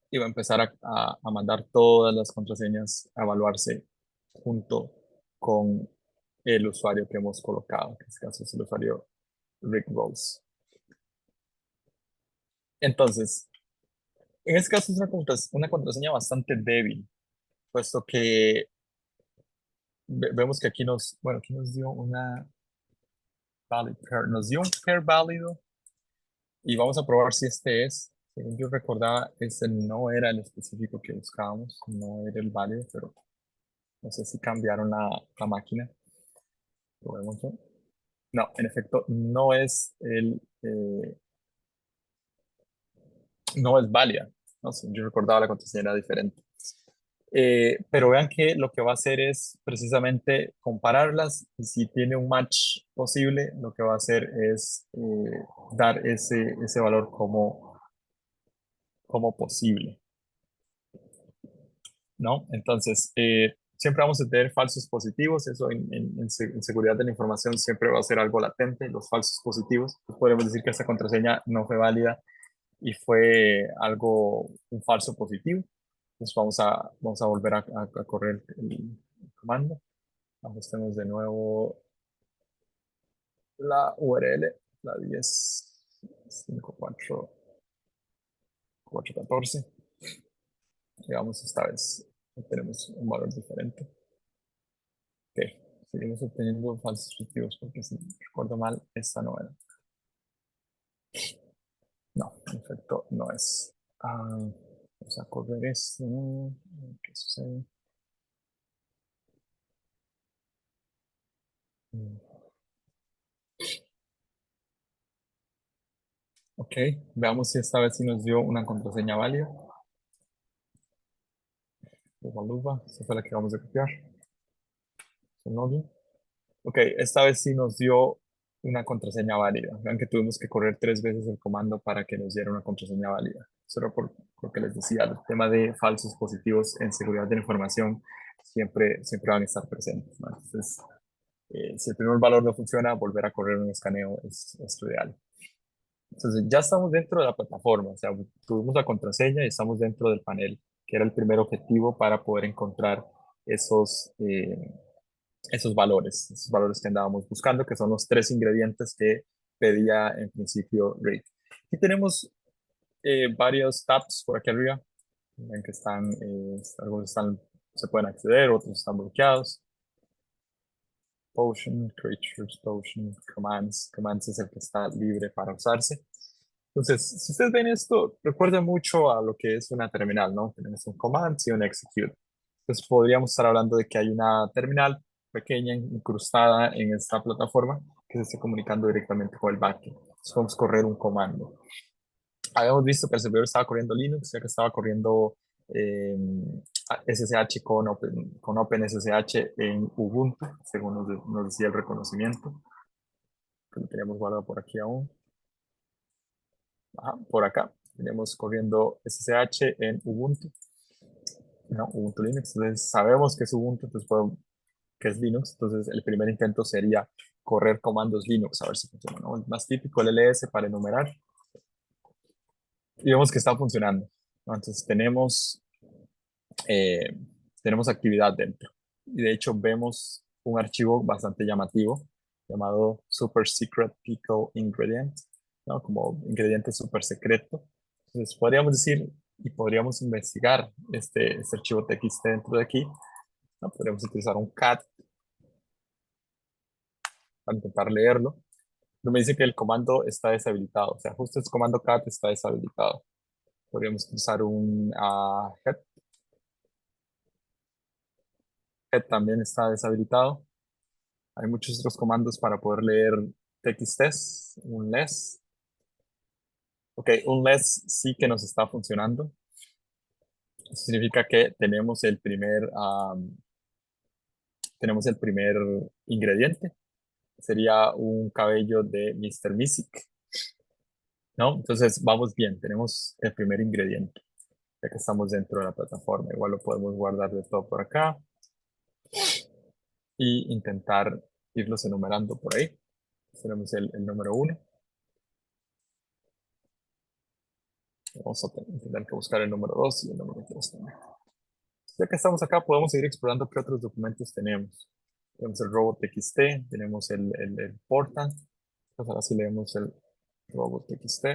y va a empezar a mandar todas las contraseñas a evaluarse junto con el usuario que hemos colocado, que en este caso es el usuario Rick Rose. Entonces, en este caso es una contraseña bastante débil, puesto que vemos que aquí aquí nos dio una valid pair, nos dio un pair válido y vamos a probar si este es. Según yo recordaba, este no era el específico que buscábamos, no era el válido, pero no sé si cambiaron la máquina. Lo vemos, ¿no? No, en efecto, no es válida. No sé, yo recordaba la contraseña era diferente. Pero vean que lo que va a hacer es precisamente compararlas y si tiene un match posible, lo que va a hacer es dar ese valor como posible, ¿no? Entonces, siempre vamos a tener falsos positivos, eso en seguridad de la información siempre va a ser algo latente, los falsos positivos. Pues podemos decir que esta contraseña no fue válida y fue un falso positivo. Entonces vamos a volver a correr el comando. Ajustemos de nuevo la URL, la 10.54.14. Digamos, esta vez tenemos un valor diferente. Ok, seguimos obteniendo falsos positivos porque si recuerdo mal, esta no era. No, en efecto, no es. Vamos a correr esto. ¿Qué sucede? Ok, veamos si esta vez sí nos dio una contraseña válida. Esa fue la que vamos a copiar. Ok, esta vez sí nos dio una contraseña válida. Vean que tuvimos que correr 3 veces el comando para que nos diera una contraseña válida. Eso era porque les decía, el tema de falsos positivos en seguridad de la información siempre van a estar presentes, ¿no? Entonces, si el primer valor no funciona, volver a correr un escaneo es lo ideal. Entonces, ya estamos dentro de la plataforma, o sea, tuvimos la contraseña y estamos dentro del panel, que era el primer objetivo para poder encontrar esos valores que andábamos buscando, que son los 3 ingredientes que pedía en principio Rick. Aquí tenemos varios tabs por aquí arriba, ven que algunos se pueden acceder, otros están bloqueados. Potion, Creatures, Potion, Commands. Commands es el que está libre para usarse. Entonces, si ustedes ven esto, recuerda mucho a lo que es una terminal, ¿no? Tenemos un command y un execute. Entonces, podríamos estar hablando de que hay una terminal pequeña incrustada en esta plataforma que se está comunicando directamente con el backend. Entonces, vamos a correr un comando. Habíamos visto que el servidor estaba corriendo Linux, ya que estaba corriendo SSH con OpenSSH en Ubuntu, según nos decía el reconocimiento, que lo teníamos guardado por aquí aún. Por acá tenemos corriendo SSH en Ubuntu, no, Ubuntu Linux. Entonces sabemos que es Ubuntu, entonces que es Linux. Entonces el primer intento sería correr comandos Linux, a ver si funciona, ¿no? El más típico, el ls para enumerar. Y vemos que está funcionando. ¿no? Entonces tenemos actividad dentro. Y de hecho vemos un archivo bastante llamativo llamado Super Secret Pickle Ingredient, ¿no? Como ingrediente super secreto. Entonces podríamos decir y podríamos investigar este archivo txt dentro de aquí, ¿no? Podríamos utilizar un cat para intentar leerlo. No me dice que el comando está deshabilitado, o sea, justo este comando cat está deshabilitado. Podríamos utilizar un head. Head también está deshabilitado. Hay muchos otros comandos para poder leer txts, un less. Ok, un less sí que nos está funcionando. Eso significa que tenemos el primer ingrediente. Sería un cabello de Mr. Mystick, ¿no? Entonces vamos bien, tenemos el primer ingrediente, ya que estamos dentro de la plataforma. Igual lo podemos guardar de todo por acá y intentar irlos enumerando por ahí. Tenemos el número 1. Vamos a tener que buscar el número 2 y el número 3 también. Ya que estamos acá, podemos seguir explorando qué otros documentos tenemos. Tenemos el robot.txt, tenemos el portal. Pues ahora sí leemos el robot.txt.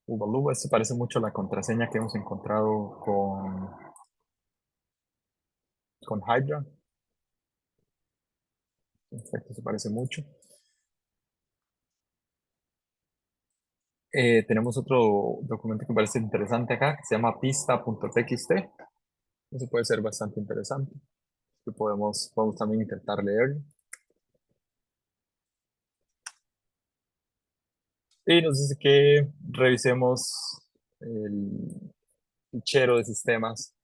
Uvaluva, este parece mucho a la contraseña que hemos encontrado con Hydra. En efecto, se parece mucho. Tenemos otro documento que parece interesante acá, que se llama pista.txt. Eso puede ser bastante interesante. Que podemos también intentar leerlo. Y nos dice que revisemos el fichero de sistemas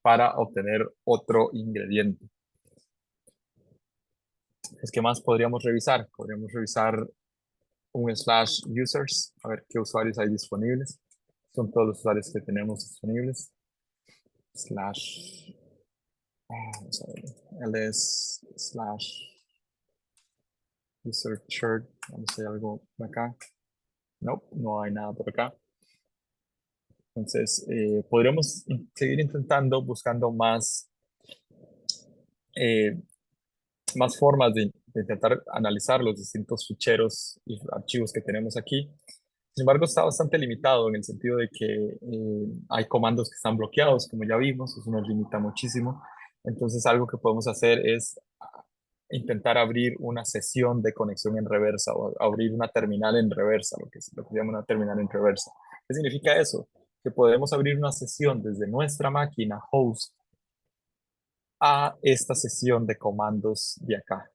para obtener otro ingrediente. Pues, ¿qué más podríamos revisar? Podríamos revisar un /users, a ver qué usuarios hay disponibles. Son todos los usuarios que tenemos disponibles. Vamos a ver, /user chart. Vamos a ver algo por acá. No hay nada por acá. Entonces, podríamos seguir intentando, buscando eh, más formas de intentar analizar los distintos ficheros y archivos que tenemos aquí. Sin embargo, está bastante limitado en el sentido de que hay comandos que están bloqueados, como ya vimos, eso nos limita muchísimo. Entonces, algo que podemos hacer es intentar abrir una sesión de conexión en reversa o abrir una terminal en reversa, lo que se llama una terminal en reversa. ¿Qué significa eso? Que podemos abrir una sesión desde nuestra máquina host a esta sesión de comandos de acá.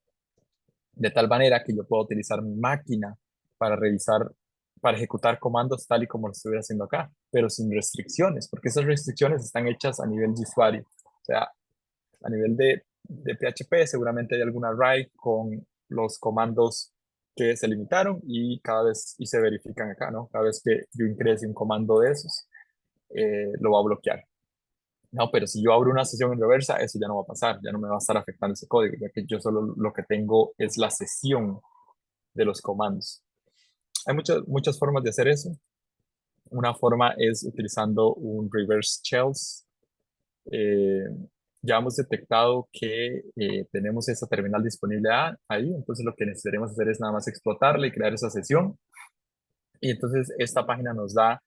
De tal manera que yo puedo utilizar mi máquina para revisar, para ejecutar comandos tal y como lo estoy haciendo acá, pero sin restricciones, porque esas restricciones están hechas a nivel de usuario. O sea, a nivel de PHP seguramente hay alguna array con los comandos que se limitaron y se verifican acá, ¿no? Cada vez que yo ingrese un comando de esos, lo va a bloquear. No, pero si yo abro una sesión en reversa, eso ya no va a pasar, ya no me va a estar afectando ese código, ya que yo solo lo que tengo es la sesión de los comandos. Hay muchas formas de hacer eso. Una forma es utilizando un reverse shells. Eh, ya hemos detectado que tenemos esa terminal disponible ahí, entonces lo que necesitaremos hacer es nada más explotarla y crear esa sesión. Y entonces esta página nos da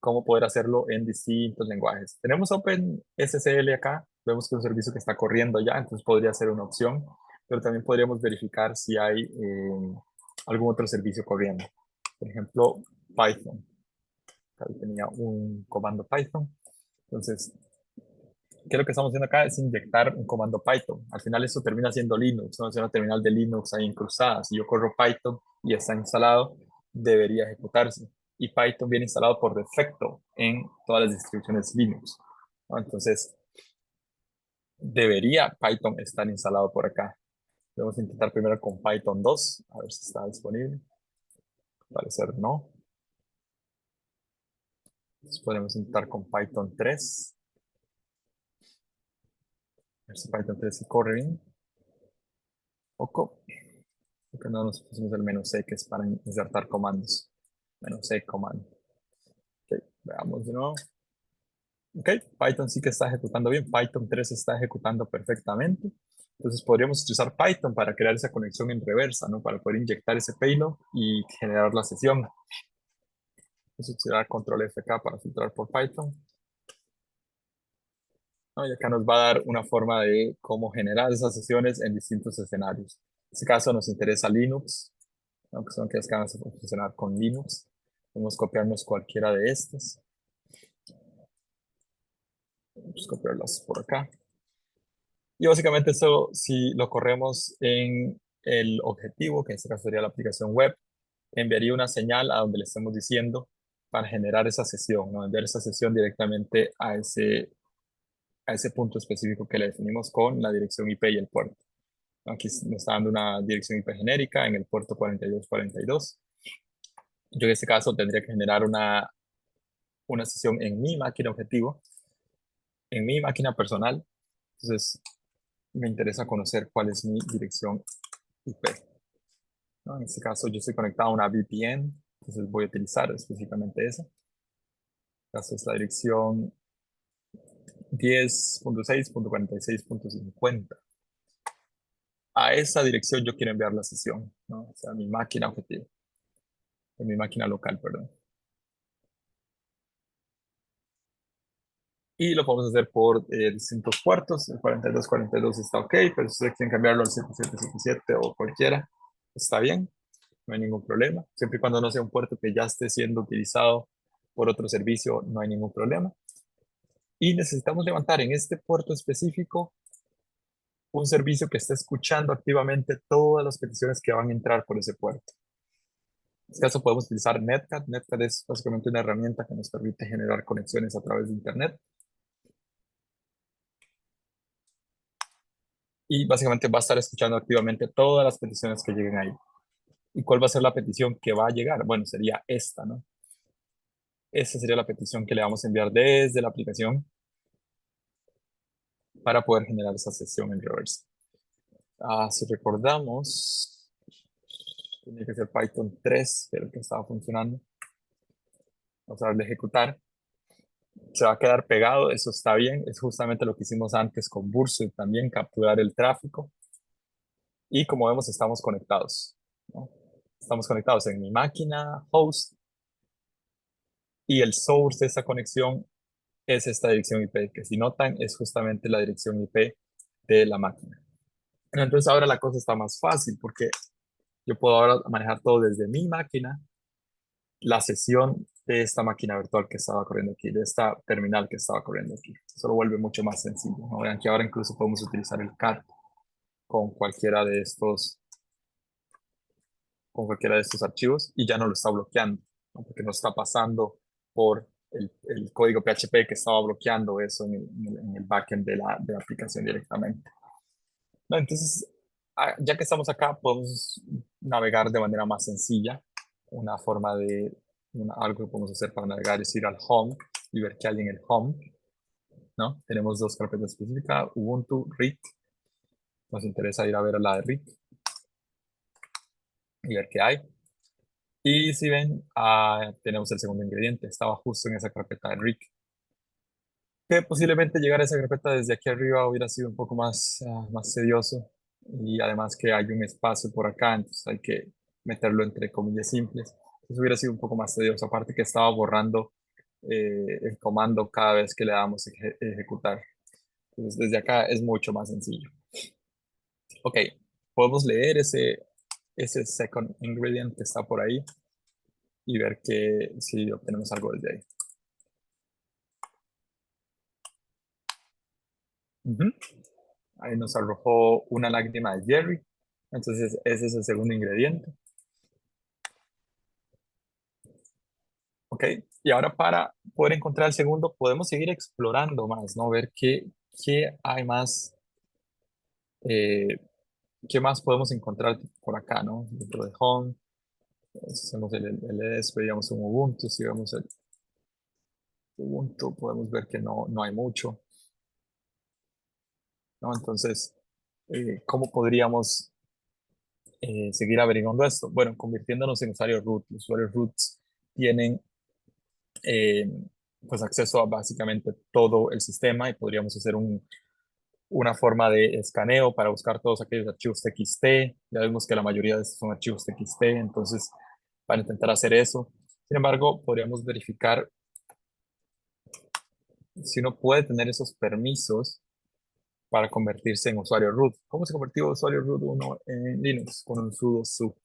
cómo poder hacerlo en distintos lenguajes. Tenemos OpenSSL acá, vemos que es un servicio que está corriendo ya, entonces podría ser una opción, pero también podríamos verificar si hay algún otro servicio corriendo. Por ejemplo, Python. Ahí tenía un comando Python. Entonces, ¿qué es lo que estamos haciendo acá? Es inyectar un comando Python. Al final esto termina siendo Linux, ¿no? Es una terminal de Linux ahí incrustada. Si yo corro Python y está instalado, debería ejecutarse. Y Python viene instalado por defecto en todas las distribuciones Linux, ¿no? Entonces, debería Python estar instalado por acá. Vamos a intentar primero con Python 2, a ver si está disponible. Al parecer no. Entonces podemos intentar con Python 3. A ver si Python 3 se corre bien. Poco. Porque no nos pusimos el -C, que es para insertar comandos. -C comando. Ok, veamos de nuevo. Ok, Python sí que está ejecutando bien. Python 3 está ejecutando perfectamente. Entonces podríamos utilizar Python para crear esa conexión en reversa, ¿no? Para poder inyectar ese payload y generar la sesión. Vamos a utilizar control FK para filtrar por Python. ¿No? Y acá nos va a dar una forma de cómo generar esas sesiones en distintos escenarios. En este caso nos interesa Linux, ¿no? Que son aquellas que van a funcionar con Linux. Podemos copiarnos cualquiera de estas. Vamos a copiarlas por acá. Y básicamente eso, si lo corremos en el objetivo, que en este caso sería la aplicación web, enviaría una señal a donde le estemos diciendo para generar esa sesión, ¿no? Enviar esa sesión directamente a ese punto específico que le definimos con la dirección IP y el puerto. Aquí me está dando una dirección IP genérica en el puerto 4242. Yo en este caso tendría que generar una sesión en mi máquina objetivo, en mi máquina personal. Entonces, me interesa conocer cuál es mi dirección IP, ¿no? En este caso, yo estoy conectado a una VPN, entonces voy a utilizar específicamente esa. Esta es la dirección 10.6.46.50. A esa dirección yo quiero enviar la sesión, ¿no? O sea, mi máquina objetivo, mi máquina local, perdón. Y lo podemos hacer por distintos puertos. El 4242 está ok, pero si ustedes quieren cambiarlo al 7777 o cualquiera, está bien, no hay ningún problema. Siempre y cuando no sea un puerto que ya esté siendo utilizado por otro servicio, no hay ningún problema. Y necesitamos levantar en este puerto específico un servicio que esté escuchando activamente todas las peticiones que van a entrar por ese puerto. En este caso podemos utilizar Netcat. Netcat es básicamente una herramienta que nos permite generar conexiones a través de Internet. Y básicamente va a estar escuchando activamente todas las peticiones que lleguen ahí. ¿Y cuál va a ser la petición que va a llegar? Bueno, sería esta, ¿no? Esta sería la petición que le vamos a enviar desde la aplicación para poder generar esa sesión en reverse. Si recordamos, tenía que ser Python 3, pero que estaba funcionando. Vamos a darle a ejecutar. Se va a quedar pegado, eso está bien. Es justamente lo que hicimos antes con Burso y también capturar el tráfico. Y como vemos, estamos conectados, ¿no? Estamos conectados en mi máquina host y el source de esa conexión es esta dirección IP, que si notan es justamente la dirección IP de la máquina. Entonces ahora la cosa está más fácil porque yo puedo ahora manejar todo desde mi máquina, la sesión de esta máquina virtual que estaba corriendo aquí, de esta terminal que estaba corriendo aquí. Eso lo vuelve mucho más sencillo, ¿no? Vean que ahora incluso podemos utilizar el CAT con cualquiera de estos archivos y ya no lo está bloqueando, ¿no? Porque no está pasando por el código PHP que estaba bloqueando eso en el backend de la aplicación directamente. ¿No? Entonces, ya que estamos acá, podemos navegar de manera más sencilla. Una forma algo que podemos hacer para navegar es ir al home y ver qué hay en el home, ¿no? Tenemos dos carpetas específicas, Ubuntu, RIT. Nos interesa ir a ver la de RIT y ver qué hay. Y si ven, tenemos el segundo ingrediente, estaba justo en esa carpeta de Rick. Que posiblemente llegar a esa carpeta desde aquí arriba hubiera sido un poco más tedioso. Y además que hay un espacio por acá, entonces hay que meterlo entre comillas simples. Eso hubiera sido un poco más tedioso, aparte que estaba borrando el comando cada vez que le damos ejecutar. Entonces desde acá es mucho más sencillo. Ok, podemos leer ese second ingredient que está por ahí y ver si obtenemos algo desde ahí. Ahí nos arrojó una lágrima de Jerry. Entonces ese es el segundo ingrediente. Ok, y ahora para poder encontrar el segundo podemos seguir explorando más, ¿no? Ver qué hay más, eh, qué más podemos encontrar por acá, ¿no? Dentro de Home, si hacemos el ES, veríamos un Ubuntu, si vemos el Ubuntu podemos ver que no hay mucho, ¿no? Entonces, ¿cómo podríamos seguir averiguando esto? Bueno, convirtiéndonos en usuarios root. Los usuarios roots tienen eh, pues acceso a básicamente todo el sistema y podríamos hacer una forma de escaneo para buscar todos aquellos archivos TXT. Ya vemos que la mayoría de estos son archivos TXT, entonces para intentar hacer eso. Sin embargo, podríamos verificar si uno puede tener esos permisos para convertirse en usuario root. ¿Cómo se convirtió usuario root uno en Linux? Con un sudo su.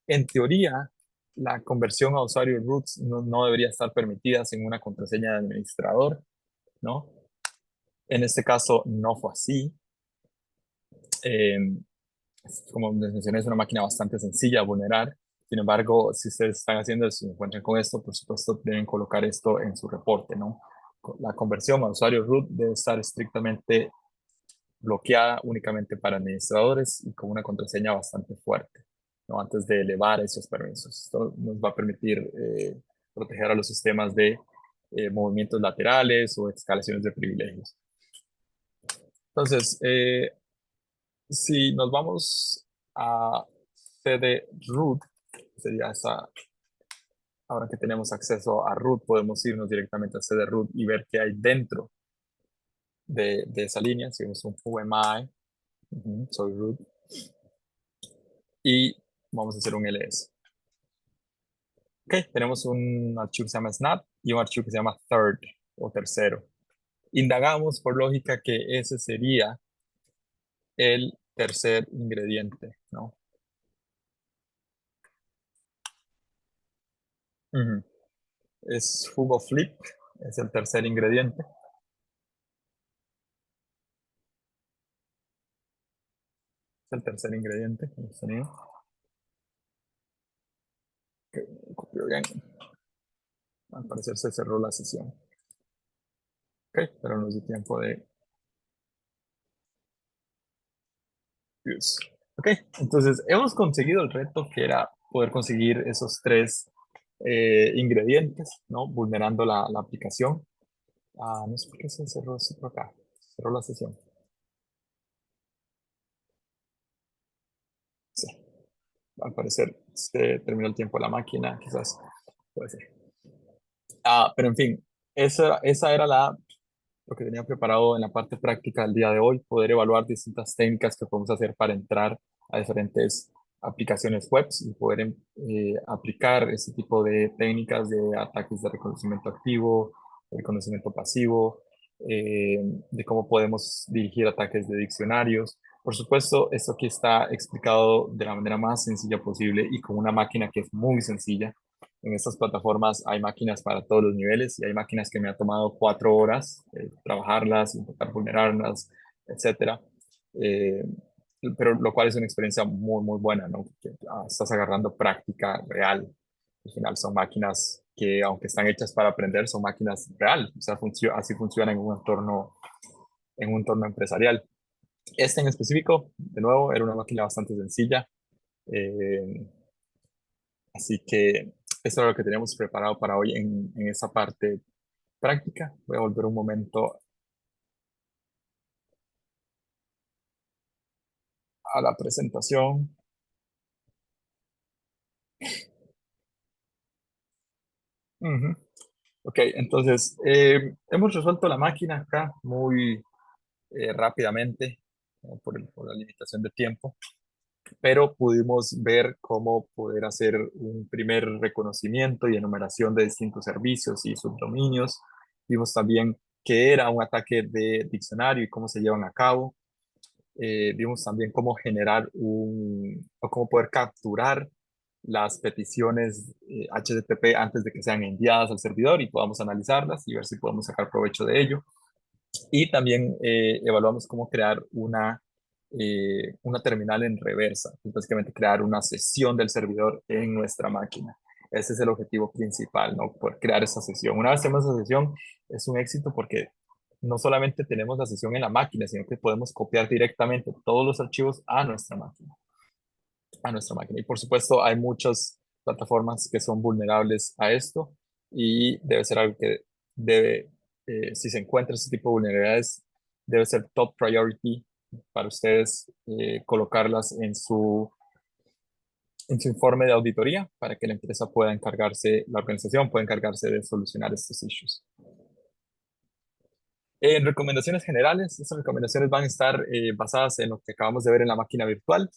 En teoría, la conversión a usuario root no debería estar permitida sin una contraseña de administrador, ¿no? En este caso no fue así. Eh, Como les mencioné, es una máquina bastante sencilla de vulnerar. Sin embargo, si ustedes están haciendo, si se encuentran con esto, por supuesto, deben colocar esto en su reporte, ¿no? La conversión a usuario root debe estar estrictamente bloqueada únicamente para administradores y con una contraseña bastante fuerte, ¿no? Antes de elevar esos permisos. Esto nos va a permitir proteger a los sistemas de movimientos laterales o escalaciones de privilegios. Entonces, si nos vamos a cd root, sería esa, ahora que tenemos acceso a root, podemos irnos directamente a cd root y ver qué hay dentro de esa línea. Si vemos un fumi, soy root, y vamos a hacer un ls. Ok, tenemos un archivo que se llama snap y un archivo que se llama third o tercero. Indagamos por lógica que ese sería el tercer ingrediente, ¿no? Es Hugo Flip, es el tercer ingrediente. Es el tercer ingrediente que hemos tenido. Copió bien. Al parecer se cerró la sesión. Ok, pero nos dio tiempo de use. Ok, entonces hemos conseguido el reto que era poder conseguir esos tres ingredientes, ¿no? Vulnerando la aplicación. No sé por qué se cerró esto por acá. Cerró la sesión. Sí, al parecer se terminó el tiempo de la máquina, quizás puede ser. Pero en fin, esa era lo que tenía preparado en la parte práctica del día de hoy, poder evaluar distintas técnicas que podemos hacer para entrar a diferentes aplicaciones web y poder aplicar ese tipo de técnicas de ataques de reconocimiento activo, reconocimiento pasivo, de cómo podemos dirigir ataques de diccionarios. Por supuesto, esto aquí está explicado de la manera más sencilla posible y con una máquina que es muy sencilla. En estas plataformas hay máquinas para todos los niveles y hay máquinas que me ha tomado 4 horas trabajarlas, intentar vulnerarlas, etcétera. Eh, pero lo cual es una experiencia muy, muy buena, ¿no? Que, estás agarrando práctica real. Al final son máquinas que, aunque están hechas para aprender, son máquinas real. O sea, así funciona en un entorno empresarial. Este en específico, de nuevo, era una máquina bastante sencilla. Eh, Así que eso es lo que teníamos preparado para hoy en esa parte práctica. Voy a volver un momento a la presentación. Ujú. Ok, entonces hemos resuelto la máquina acá muy rápidamente por la limitación de tiempo, pero pudimos ver cómo poder hacer un primer reconocimiento y enumeración de distintos servicios y subdominios. Vimos también qué era un ataque de diccionario y cómo se llevan a cabo. Vimos también cómo generar o cómo poder capturar las peticiones HTTP antes de que sean enviadas al servidor y podamos analizarlas y ver si podemos sacar provecho de ello. Y también evaluamos cómo crear una terminal en reversa, básicamente crear una sesión del servidor en nuestra máquina. Ese es el objetivo principal, ¿no? Por crear esa sesión. Una vez tenemos esa sesión, es un éxito porque no solamente tenemos la sesión en la máquina, sino que podemos copiar directamente todos los archivos a nuestra máquina. Y por supuesto, hay muchas plataformas que son vulnerables a esto y debe ser algo que si se encuentra ese tipo de vulnerabilidades, debe ser top priority para ustedes colocarlas en su informe de auditoría para que la empresa pueda encargarse, la organización pueda encargarse de solucionar estos issues. En recomendaciones generales, estas recomendaciones van a estar basadas en lo que acabamos de ver en la máquina virtual.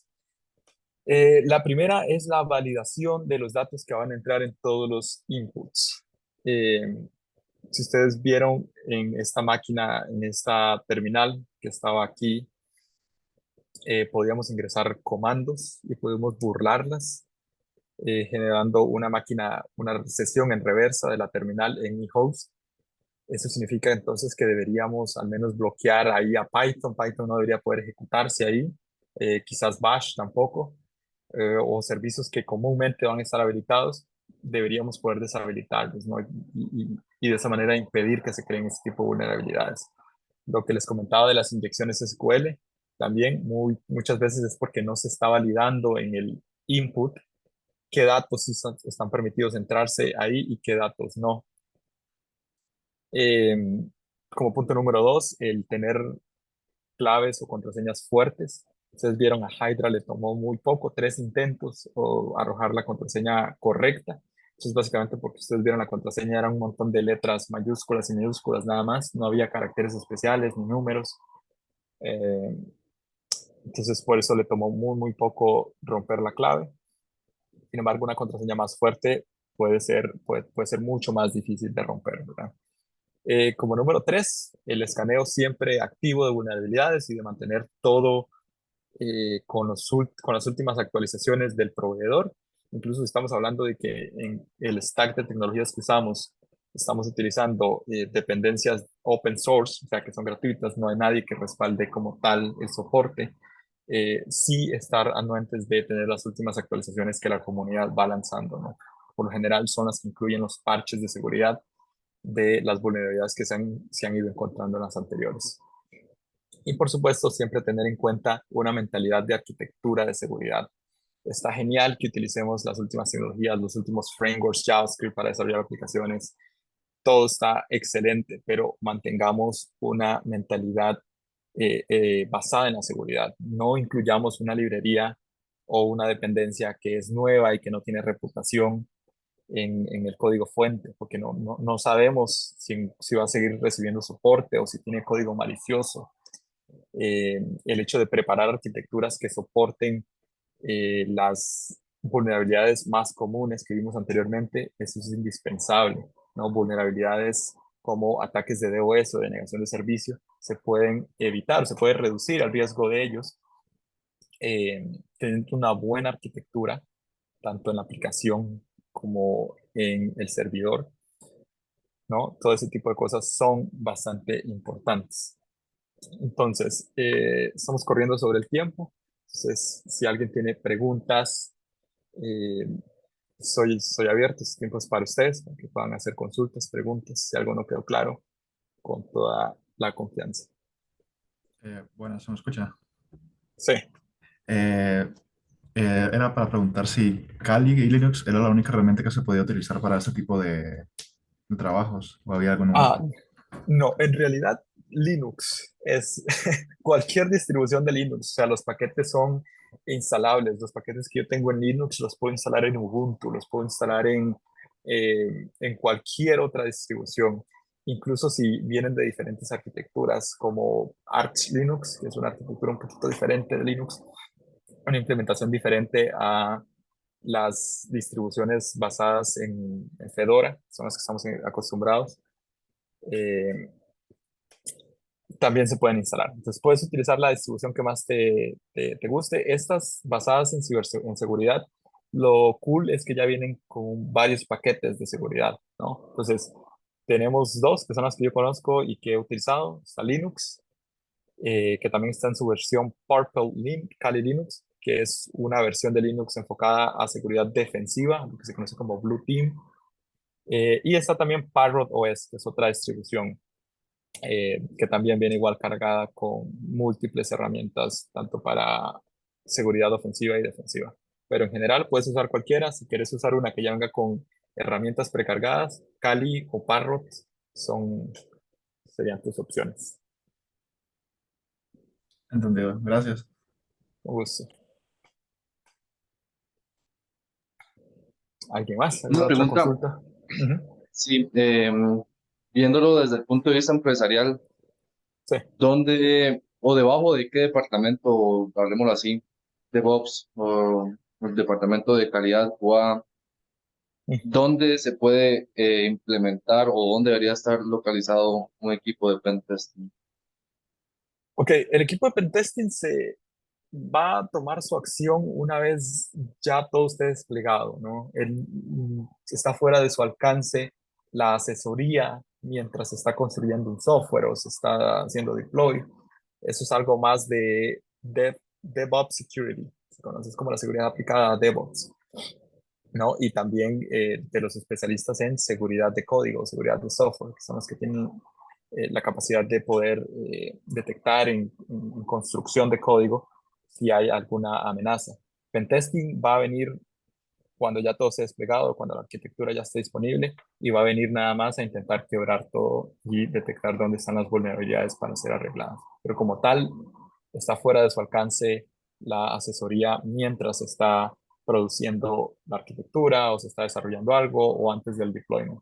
La primera es la validación de los datos que van a entrar en todos los inputs. Si ustedes vieron en esta máquina, en esta terminal que estaba aquí, podíamos ingresar comandos y podemos burlarlas, generando una máquina, una sesión en reversa de la terminal en mi host. Eso significa entonces que deberíamos al menos bloquear ahí a Python. Python no debería poder ejecutarse ahí, quizás Bash tampoco, o servicios que comúnmente van a estar habilitados, deberíamos poder deshabilitarlos, ¿no? Y de esa manera impedir que se creen este tipo de vulnerabilidades. Lo que les comentaba de las inyecciones SQL, también muchas veces es porque no se está validando en el input qué datos sí están permitidos entrarse ahí y qué datos no. Como punto número 2, el tener claves o contraseñas fuertes. Ustedes vieron a Hydra le tomó muy poco, 3 intentos o arrojar la contraseña correcta. Eso es básicamente porque ustedes vieron la contraseña, era un montón de letras mayúsculas y minúsculas nada más, no había caracteres especiales ni números. Entonces por eso le tomó muy poco romper la clave. Sin embargo, una contraseña más fuerte puede ser mucho más difícil de romper, ¿verdad? Como número 3, el escaneo siempre activo de vulnerabilidades y de mantener todo con las últimas actualizaciones del proveedor. Incluso estamos hablando de que en el stack de tecnologías que usamos, estamos utilizando dependencias open source, o sea, que son gratuitas, no hay nadie que respalde como tal el soporte. Sí estar anuentes de tener las últimas actualizaciones que la comunidad va lanzando, ¿no? Por lo general son las que incluyen los parches de seguridad de las vulnerabilidades que se han ido encontrando en las anteriores. Y por supuesto, siempre tener en cuenta una mentalidad de arquitectura de seguridad. Está genial que utilicemos las últimas tecnologías, los últimos frameworks JavaScript para desarrollar aplicaciones. Todo está excelente, pero mantengamos una mentalidad basada en la seguridad. No incluyamos una librería o una dependencia que es nueva y que no tiene reputación en el código fuente, porque no sabemos si va a seguir recibiendo soporte o si tiene código malicioso. El hecho de preparar arquitecturas que soporten las vulnerabilidades más comunes que vimos anteriormente, eso es indispensable, ¿no? Vulnerabilidades como ataques de DOS o de negación de servicio se pueden evitar, se puede reducir el riesgo de ellos teniendo una buena arquitectura, tanto en la aplicación como en el servidor, ¿no? Todo ese tipo de cosas son bastante importantes. Entonces, estamos corriendo sobre el tiempo. Entonces, si alguien tiene preguntas, eh, soy abierto. Este tiempo es para ustedes, para que puedan hacer consultas, preguntas, si algo no quedó claro, con toda la confianza. Bueno, ¿se me escucha? Sí. Eh, Era para preguntar si Kali y Linux era la única herramienta que se podía utilizar para este tipo de trabajos o había alguna Ah, otra. no, en realidad Linux es cualquier distribución de Linux, o sea, los paquetes son instalables, los paquetes que yo tengo en Linux los puedo instalar en Ubuntu, los puedo instalar en cualquier otra distribución, incluso si vienen de diferentes arquitecturas como Arch Linux, que es una arquitectura un poquito diferente de Linux, una implementación diferente a las distribuciones basadas en Fedora, son las que estamos acostumbrados. Eh, También se pueden instalar. Entonces puedes utilizar la distribución que más te guste. Estas basadas en seguridad, lo cool es que ya vienen con varios paquetes de seguridad, ¿no? Entonces tenemos dos que son las que yo conozco y que he utilizado. Está Linux, que también está en su versión Kali Linux, que es una versión de Linux enfocada a seguridad defensiva, lo que se conoce como Blue Team. Y está también Parrot OS, que es otra distribución que también viene igual cargada con múltiples herramientas, tanto para seguridad ofensiva y defensiva. Pero en general puedes usar cualquiera. Si quieres usar una que ya venga con herramientas precargadas, Kali o Parrot serían tus opciones. Entendido. Gracias. Un gusto. ¿Alguien más? Una ¿Alguna otra pregunta, consulta? Ujú. sí, viéndolo desde el punto de vista empresarial, Sí. ¿dónde o debajo de qué departamento, hablemoslo así, DevOps o el departamento de calidad QA, Ujú. dónde se puede implementar o dónde debería estar localizado un equipo de pentesting? Ok, el equipo de pentesting se va a tomar su acción una vez ya todo esté desplegado, ¿no? Está fuera de su alcance la asesoría mientras se está construyendo un software o se está haciendo deploy. Eso es algo más de DevOps Security, se conoce como la seguridad aplicada a DevOps, ¿no? Y también de los especialistas en seguridad de código, seguridad de software, que son los que tienen la capacidad de poder detectar en construcción de código si hay alguna amenaza. Pentesting va a venir cuando ya todo esté desplegado, cuando la arquitectura ya esté disponible y va a venir nada más a intentar quebrar todo y detectar dónde están las vulnerabilidades para ser arregladas. Pero como tal, está fuera de su alcance la asesoría mientras se está produciendo la arquitectura o se está desarrollando algo o antes del deployment.